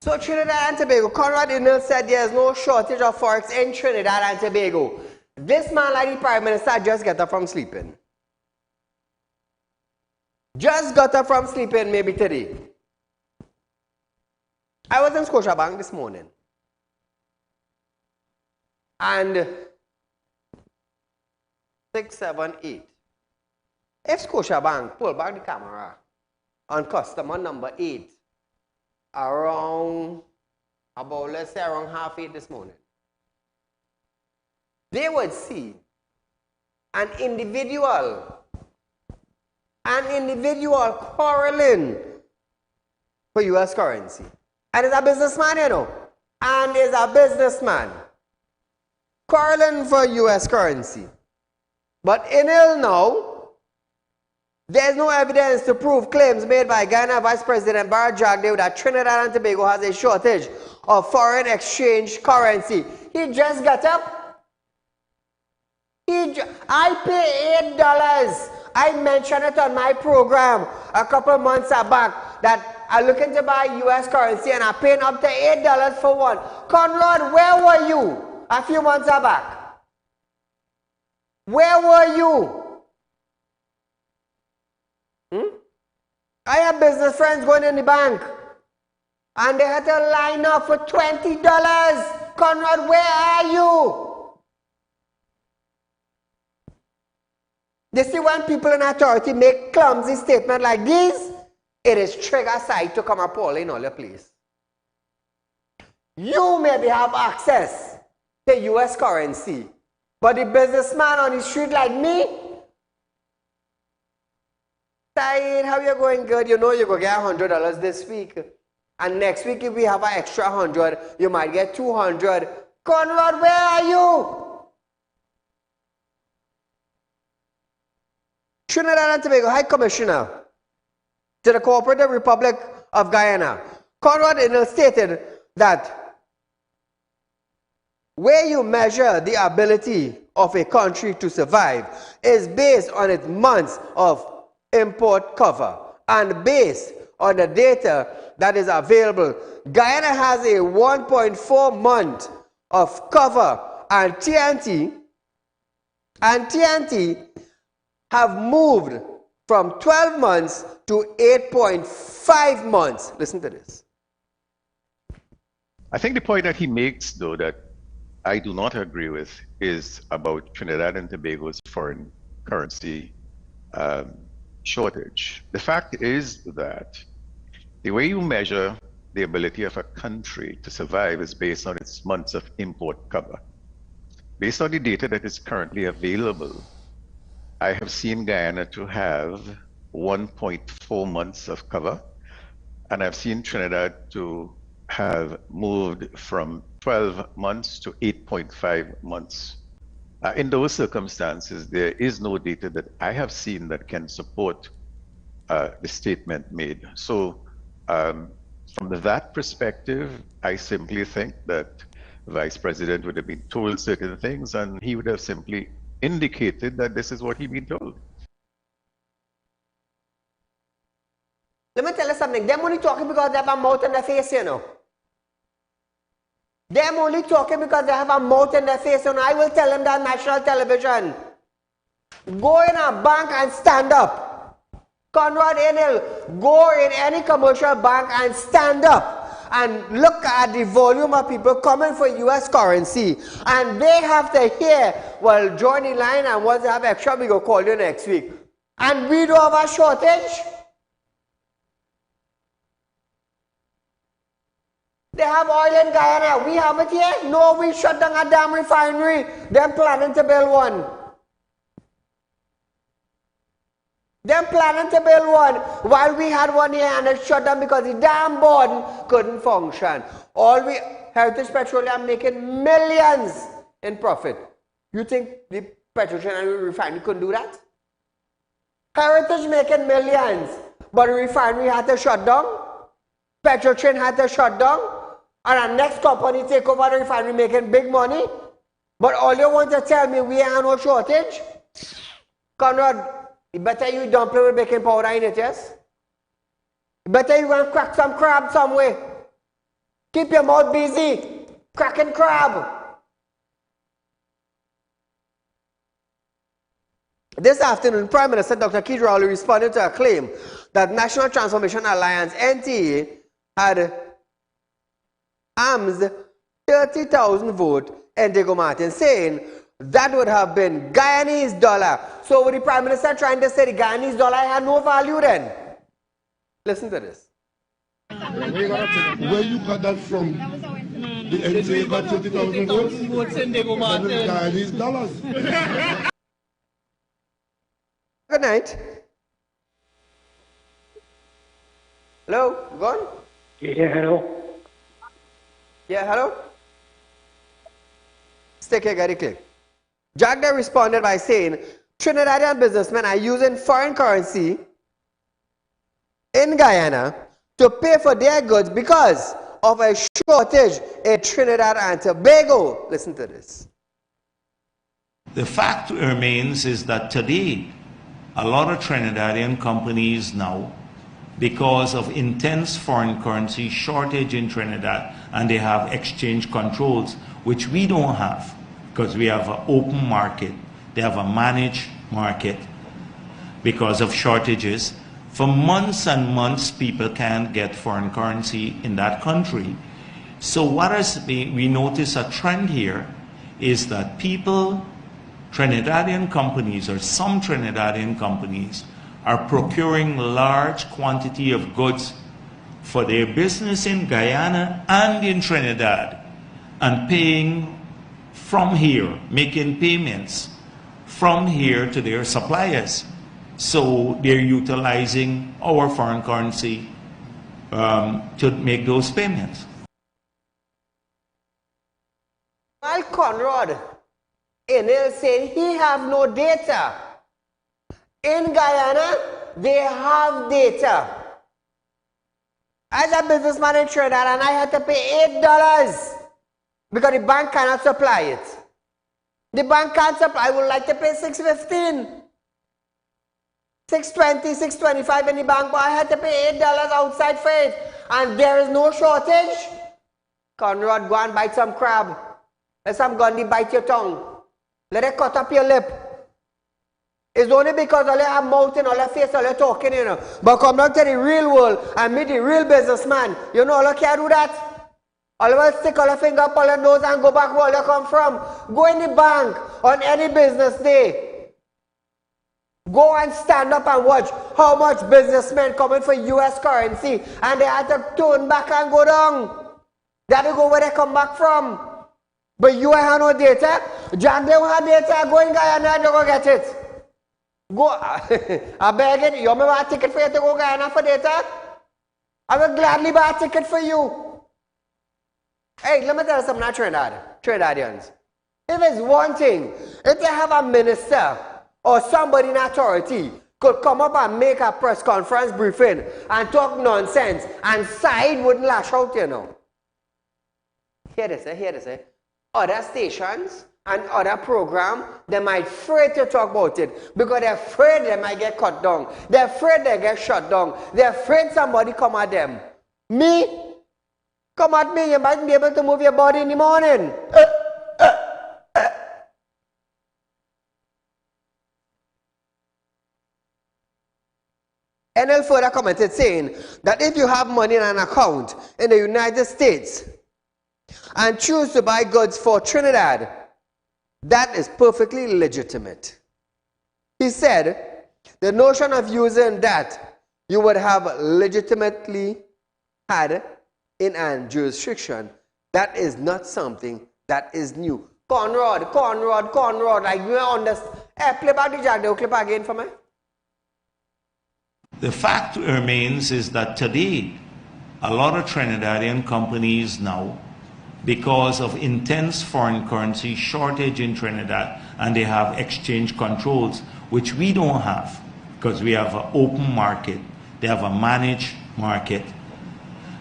S1: So Trinidad and Tobago, Conrad Inel said there's no shortage of forex in Trinidad and Tobago. This man, like the Prime Minister, just got up from sleeping. Just got up from sleeping maybe today. I was in Scotiabank this morning. And 6, 7, 8. If Scotiabank pull back the camera on customer number 8 around, about let's say around 7:30 this morning, they would see an individual quarreling for US currency. And it's a businessman, you know. And is a businessman quarreling for US currency. But in Hill now, there's no evidence to prove claims made by Guyana Vice President Barra Jagdeo that Trinidad and Tobago has a shortage of foreign exchange currency. He just got up. I pay $8. I mentioned it on my program a couple of months back that I'm looking to buy US currency and I'm paying up to $8 for one. Conrad, where were you a few months back? Where were you? I have business friends going in the bank and they had to line up for $20. Conrad, where are you? You see, when people in authority make clumsy statements like these, it is trigger side to come up all in all your place. You maybe have access to US currency, but the businessman on the street like me, Saieed, how you going? Good. You know you're going to get $100 this week. And next week, if we have an extra 100, you might get 200. Conrad, where are you? Trinidad and Tobago High Commissioner to the Cooperative Republic of Guyana, Conrad Inel, stated that where you measure the ability of a country to survive is based on its months of import cover and based on the data that is available. Guyana has a 1.4 month of cover and TNT have moved from 12 months to 8.5 months. Listen to this.
S6: I think the point that he makes, though, that I do not agree with is about Trinidad and Tobago's foreign currency shortage. The fact is that the way you measure the ability of a country to survive is based on its months of import cover. Based on the data that is currently available, I have seen Guyana to have 1.4 months of cover, and I've seen Trinidad to have moved from 12 months to 8.5 months. In those circumstances, there is no data that I have seen that can support the statement made. So from that perspective, I simply think that Vice President would have been told certain things and he would have simply indicated that this is what he'd been told.
S1: Let me tell you something. They're only talking because they have a mouth in their face, you know. They're only talking because they have a mouth in their face, and I will tell them that on national television. Go in a bank and stand up. Conrad Inel, go in any commercial bank and stand up and look at the volume of people coming for US currency. And they have to hear, well, join the line, and once they have extra, we go call you next week. And we don't have a shortage. They have oil in Guyana. We have it here. No, we shut down a damn refinery. They're planning to build one. They're planning to build one while we had one here and it shut down because the damn board couldn't function. Heritage Petroleum making millions in profit. You think the Petroleum refinery couldn't do that? Heritage making millions, but the refinery had to shut down. Petrotrain had to shut down. And our next company take over the refinery making big money. But all you want to tell me we have no shortage? Conrad, you better you don't play with baking powder in it, yes? You better you go and crack some crab somewhere. Keep your mouth busy. Cracking crab. This afternoon, Prime Minister Dr. Saieed Ali responded to a claim that National Transformation Alliance, NTA, had armed 30,000 votes in Diego Martin, saying that would have been Guyanese dollar. So with the Prime Minister trying to say the Guyanese dollar had no value then? Listen to this.
S7: Where you got that from? The NTA got 30,000 votes in Diego Martin. Guyanese dollars.
S1: Good night. Hello, gone?
S8: Yeah, hello.
S1: Yeah, hello? Stick here, Gary Click. Jagda responded by saying, Trinidadian businessmen are using foreign currency in Guyana to pay for their goods because of a shortage in Trinidad and Tobago. Listen to this.
S9: The fact remains is that today, a lot of Trinidadian companies now, because of intense foreign currency shortage in Trinidad, and they have exchange controls, which we don't have, because we have an open market. They have a managed market because of shortages. For months and months, people can't get foreign currency in that country. So what has we notice a trend here is that people, Trinidadian companies, or some Trinidadian companies, are procuring large quantity of goods for their business in Guyana and in Trinidad and paying from here, making payments from here to their suppliers. So they're utilizing our foreign currency to make those payments.
S1: While Conrad Enel said he have no data. In Guyana, they have data. As a businessman in Trinidad, and I had to pay $8 because the bank cannot supply it. The bank can't supply. I would like to pay $6.15, $6.20, $6.25 in the bank, but I had to pay $8 outside for it, and there is no shortage. Conrad, go and bite some crab. Let some gundy bite your tongue. Let it cut up your lip. It's only because all you have mouth and all your face, all you're talking, you know. But come down to the real world and meet the real businessman. You know all you can't do that. All you will stick all your finger up all your nose and go back where you come from. Go in the bank on any business day. Go and stand up and watch how much businessmen coming for US currency and they had to turn back and go down. They had to go where they come back from. But you have no data. Jack, they have data. Go in Guyana and you go get it. Go, I beg it. You want me to buy a ticket for you to go Guyana for data? I will gladly buy a ticket for you. Hey, let me tell you something about Trinidadians. If it's one thing, if they have a minister or somebody in authority could come up and make a press conference briefing and talk nonsense and Saieed wouldn't lash out, you know. Hear this, Other stations and other program, they might afraid to talk about it because they're afraid they might get cut down. They're afraid they get shut down. They're afraid somebody come at them. Me? Come at me, you might be able to move your body in the morning. NL further commented saying that if you have money in an account in the United States and choose to buy goods for Trinidad, that is perfectly legitimate. He said, the notion of using that you would have legitimately had in a jurisdiction, that is not something that is new. Conrad, like you understand. Hey, play back the Jagdo clip again for me.
S9: The fact remains is that today, a lot of Trinidadian companies now, because of intense foreign currency shortage in Trinidad, and they have exchange controls, which we don't have, because we have an open market. They have a managed market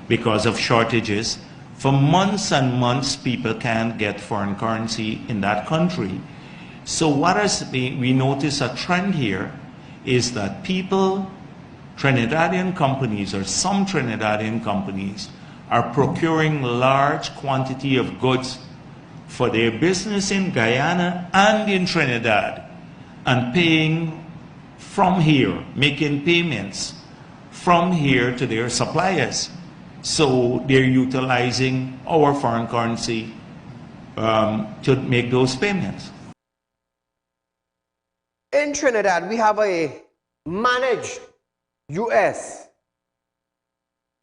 S9: because of shortages. For months and months, people can't get foreign currency in that country. So what has we notice a trend here is that people, Trinidadian companies, or some Trinidadian companies, are procuring large quantity of goods for their business in Guyana and in Trinidad and paying from here, making payments from here to their suppliers. So they're utilizing our foreign currency to make those payments.
S1: In Trinidad, we have a managed U.S.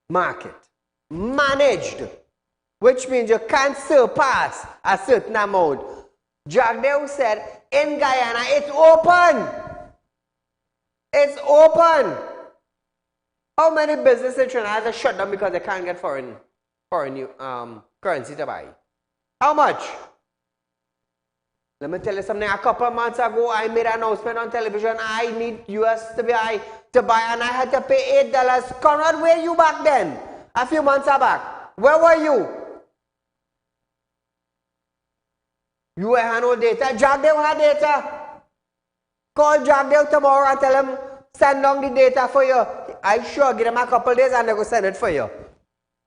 S1: market. Managed, which means you can't surpass a certain amount. Jagdeo said, in Guyana, it's open. It's open. How many businesses in Trinidad are shut down because they can't get foreign currency to buy? How much? Let me tell you something. A couple of months ago, I made an announcement on television. I need US to buy, and I had to pay $8. Conrad, where you back then? A few months back. Where were you? You had no data. Jagdeo had data. Call Jagdeo tomorrow and tell him, send down the data for you. I sure give them a couple of days and they go send it for you.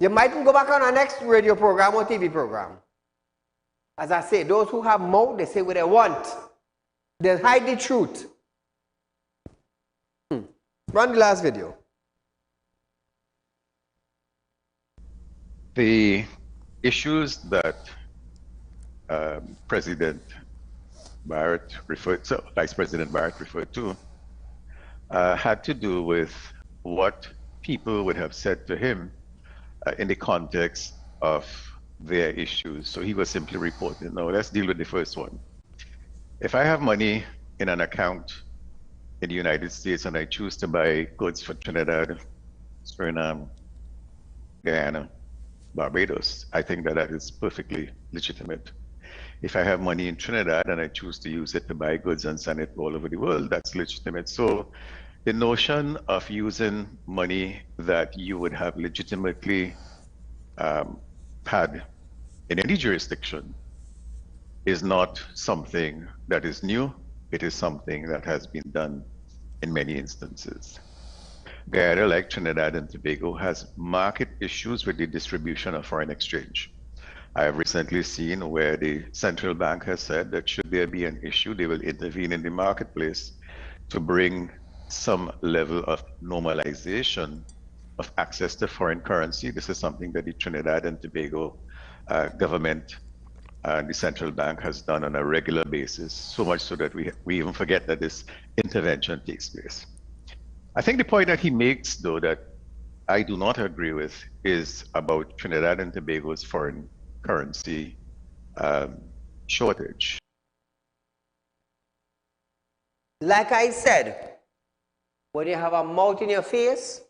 S1: You mightn't go back on our next radio program or TV program. As I say, those who have mouth, they say what they want. They hide the truth. Run the last video.
S6: The issues that President Barrett referred to, Vice President Barrett referred to, had to do with what people would have said to him in the context of their issues. So he was simply reporting. Now let's deal with the first one. If I have money in an account in the United States and I choose to buy goods for Trinidad, Suriname, Guyana, Barbados, I think that that is perfectly legitimate. If I have money in Trinidad and I choose to use it to buy goods and send it all over the world, that's legitimate. So the notion of using money that you would have legitimately had in any jurisdiction is not something that is new. It is something that has been done in many instances. Guyana, like Trinidad and Tobago, has market issues with the distribution of foreign exchange. I have recently seen where the central bank has said that should there be an issue, they will intervene in the marketplace to bring some level of normalization of access to foreign currency. This is something that the Trinidad and Tobago government and the central bank has done on a regular basis, so much so that we even forget that this intervention takes place. I think the point that he makes, though, that I do not agree with is about Trinidad and Tobago's foreign currency shortage.
S1: Like I said, when you have a mouth in your face,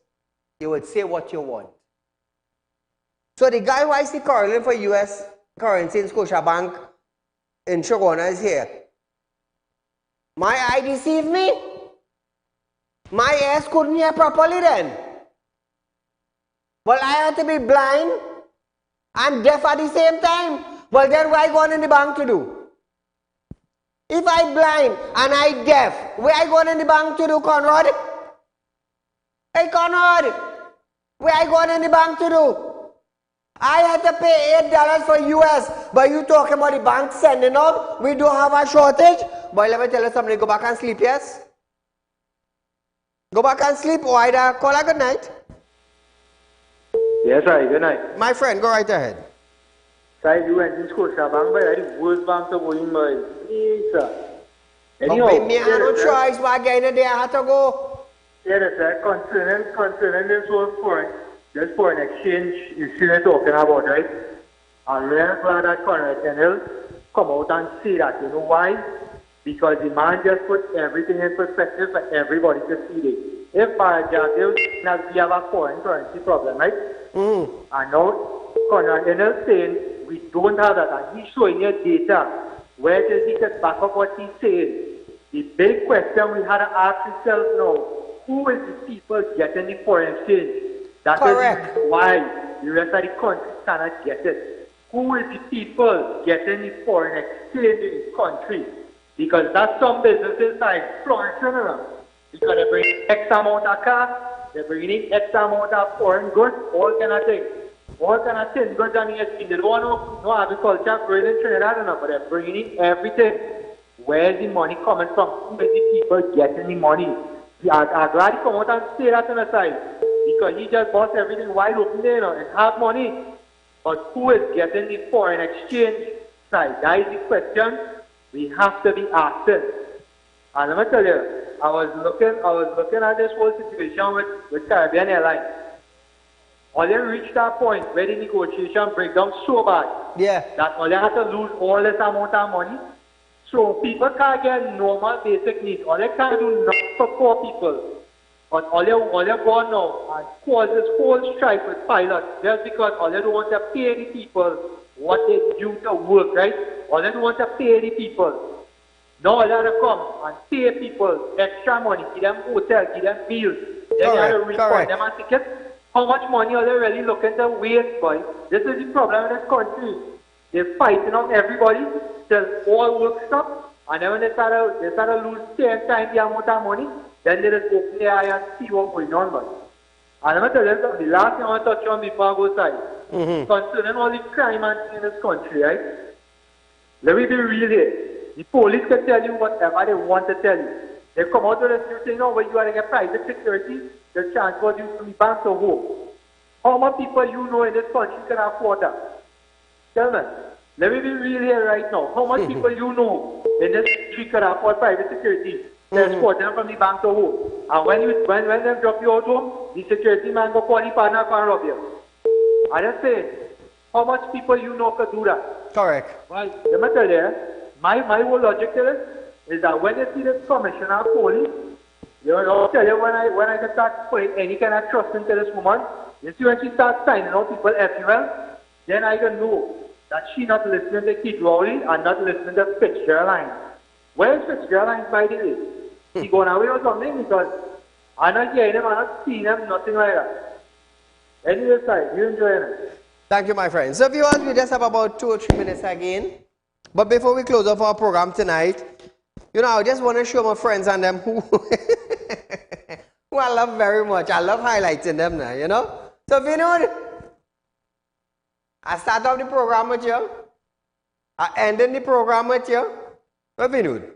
S1: you would say what you want. So the guy who I see calling for US currency in Scotiabank in Sharona is here. My eye deceived me? My ears couldn't hear properly then? Well, I had to be blind and deaf at the same time. Well, then what I going in the bank to do? If I blind and I deaf, where I going in the bank to do, Conrad? Hey, Conrad, where I going in the bank to do? I had to pay $8 for US, but you talking about the bank sending up? We don't have a shortage. Boy, let me tell you something. Go back and sleep, yes? Go back and sleep, or either call a good night.
S8: Yes, sir. Good night.
S1: My friend, go right ahead.
S8: Sir, you went to Scotiabank, but the worst bank to go in, boy. Yes, sir.
S1: Anyhow, me had no choice. Why get in there? I had to go.
S8: Yes, sir. Concerning this whole foreign exchange issue you're talking about, right? I'm really glad that Conrad Kennel come out and say that. You know why? Because the man just put everything in perspective for everybody to see it. If we have a foreign currency problem, right? And now Conrad Kennel saying we don't have that, and he's showing you data. Where does he get back up what he's saying? The big question we had to ask ourselves now, who is the people getting the foreign exchange? That is why the rest of the country cannot get it. Who is the people getting the foreign exchange in this country? Because that's some businesses like flourishing around. Because they bring X amount of cars, they bring in X amount of foreign goods, all kind of things. all kind of things going on in the exchange. They don't want no agriculture growing in Trinidad, but they're bringing in everything. Where's the money coming from? Who is the people getting the money? I'm glad he come out and say that on the side. Because he just bought everything wide open there, and have money. But who is getting the foreign exchange side? That is the question we have to be asking. And let me tell you, I was looking at this whole situation with Caribbean Airlines. All they reached that point where the negotiation break down so bad that all they had to lose all this amount of money. So people can't get normal basic needs. All they can do nothing for poor people. But all they go now and cause this whole strike with pilots just because all they don't want to pay the people what they do to work, right? All they don't want to pay the people. Now all they have to come and pay people extra money, give them hotel, give them meals. Then they have to refund them and tickets. How much money are they really looking to waste, boy? This is the problem in this country. They're fighting on everybody till all work stop, and then when they start to lose 10 times the amount of money, then they just open their eye and see what's going on, boy. And I'm going to tell you something, the last thing I want to touch on before I go side, concerning all the crime in this country, right? Let me be real here. The police can tell you whatever they want to tell you. They come out with this new thing now where you are to get private security, they transport you from the bank to home. How many people you know in this country can afford that? Tell me. Let me be real here right now. How much people you know in this country can afford private security? They escort them from the bank to home. And when they drop you out home, the security man go call the partner and rob you. I just say, how much people you know can do that?
S1: Correct.
S8: Well, let me tell you, my whole logic to this is that when you see this commissioner of police, you know, I'll tell you when I start putting any kind of trust into this woman, you see when she starts signing out people FUL, then I can know that she not listening to Keith Rowley and not listening to Fitzgerald. Where is Fitzgerald, by the way? He going away or something? Because I'm not hearing him, I'm not seeing him, nothing like that. Anyway, side, you enjoying it?
S1: Thank you, my friend. So viewers, we just have about 2 or 3 minutes again. But before we close off our program tonight, you know, I just want to show my friends and them who, who I love very much. I love highlighting them now, you know. So Vinod, I start off the program with you. I end the program with you. So Vinod.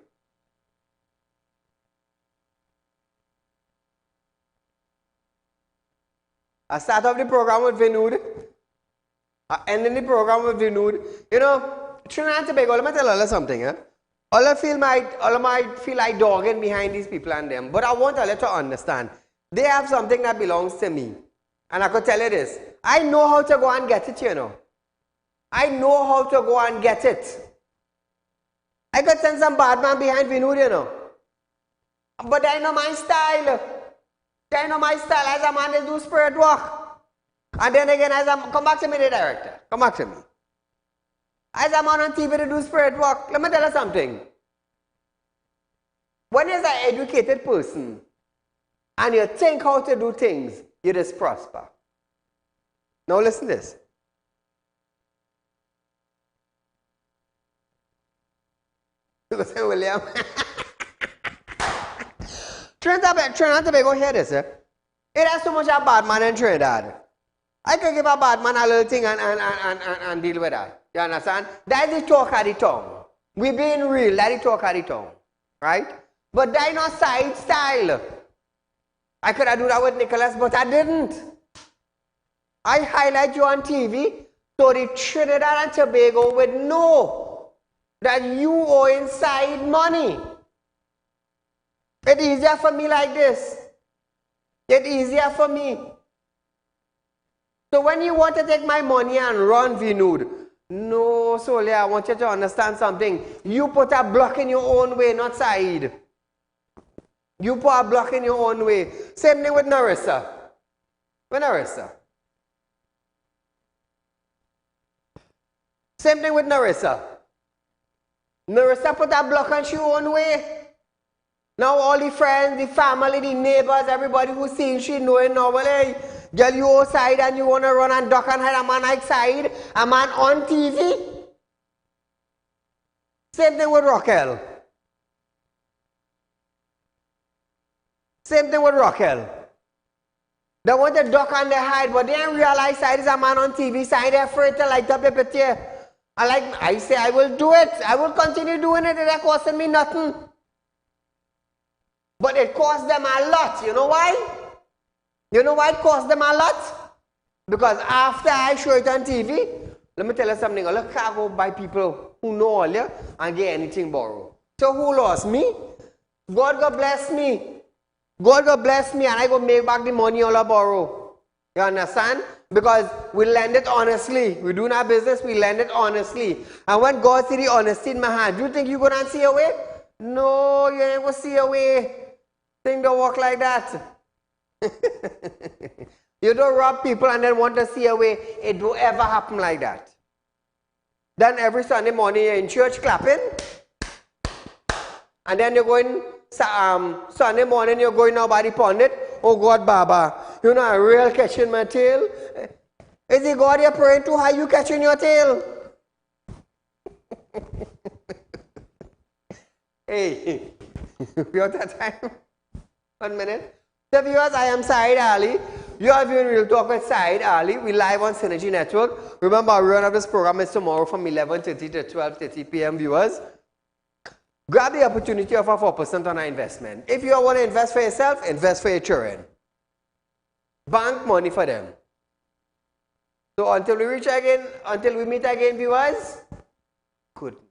S1: I start off the program with Vinod. I end the program with Vinod. You know, Trinidad and Tobago, let me tell you something. All I might feel like dogging behind these people and them, but I want all to understand. They have something that belongs to me. And I could tell you this. I know how to go and get it, you know. I know how to go and get it. I could send some bad man behind Vinod, you know. But I know my style. I know my style. As a man, they do spirit work. And then again, come back to me, the director. Come back to me. As a man on TV, they do spirit work. Let me tell you something. When you're an educated person and you think how to do things, you just prosper. Now listen to this. William. Trinidad and Tobago, hear this. It has so much of bad man in Trinidad. I could give a bad man a little thing and deal with that. You understand? That is the talk of the tongue. We being real, that is the talk of the tongue. Right? But that is not side style. I could have done that with Nicholas, but I didn't. I highlight you on TV so the Trinidad and Tobago would know that you owe inside money. It's easier for me like this. It's easier for me. So when you want to take my money and run, Vinod, no, Solia, I want you to understand something. You put a block in your own way, not Saeed. You put a block in your own way. Same thing with Narissa. With Narissa. Same thing with Narissa. Narissa put a block on your own way. Now all the friends, the family, the neighbors, everybody who sees she knowing now, well, hey, girl, you outside and you want to run and duck and hide a man outside, a man on TV. Same thing with Raquel. Same thing with Raquel. They want to duck and they hide, but they didn't realize Saieed is a man on TV. Saieed is afraid to light up the picture. I say, I will do it. I will continue doing it. It ain't costing me nothing. But it cost them a lot. You know why? You know why it cost them a lot? Because after I show it on TV, let me tell you something. I can't go buy people who know all you and get anything borrowed. So who lost me? God bless me. God bless me and I go make back the money all I borrow. You understand? Because we lend it honestly. We do our business, we lend it honestly. And when God see the honesty in my hand, do you think you're going to see a way? No, you ain't going to see a way. Things don't work like that. You don't rob people and then want to see a way. It don't ever happen like that. Then every Sunday morning you're in church clapping. And then you're going, Sunday morning you're going now by the pundit. Oh God, Baba, you know a real catching my tail. Is it God you're praying to? How you catching your tail? Hey, you have that time? 1 minute. So viewers, I am Saieed Ali. You are viewing Real Talk with Saieed Ali. We live on Synergy Network. Remember, our run of this program is tomorrow from 11:30 to 12:30 p.m. viewers. Grab the opportunity of a 4% on our investment. If you want to invest for yourself, invest for your children. Bank money for them. So until we meet again, viewers, good night.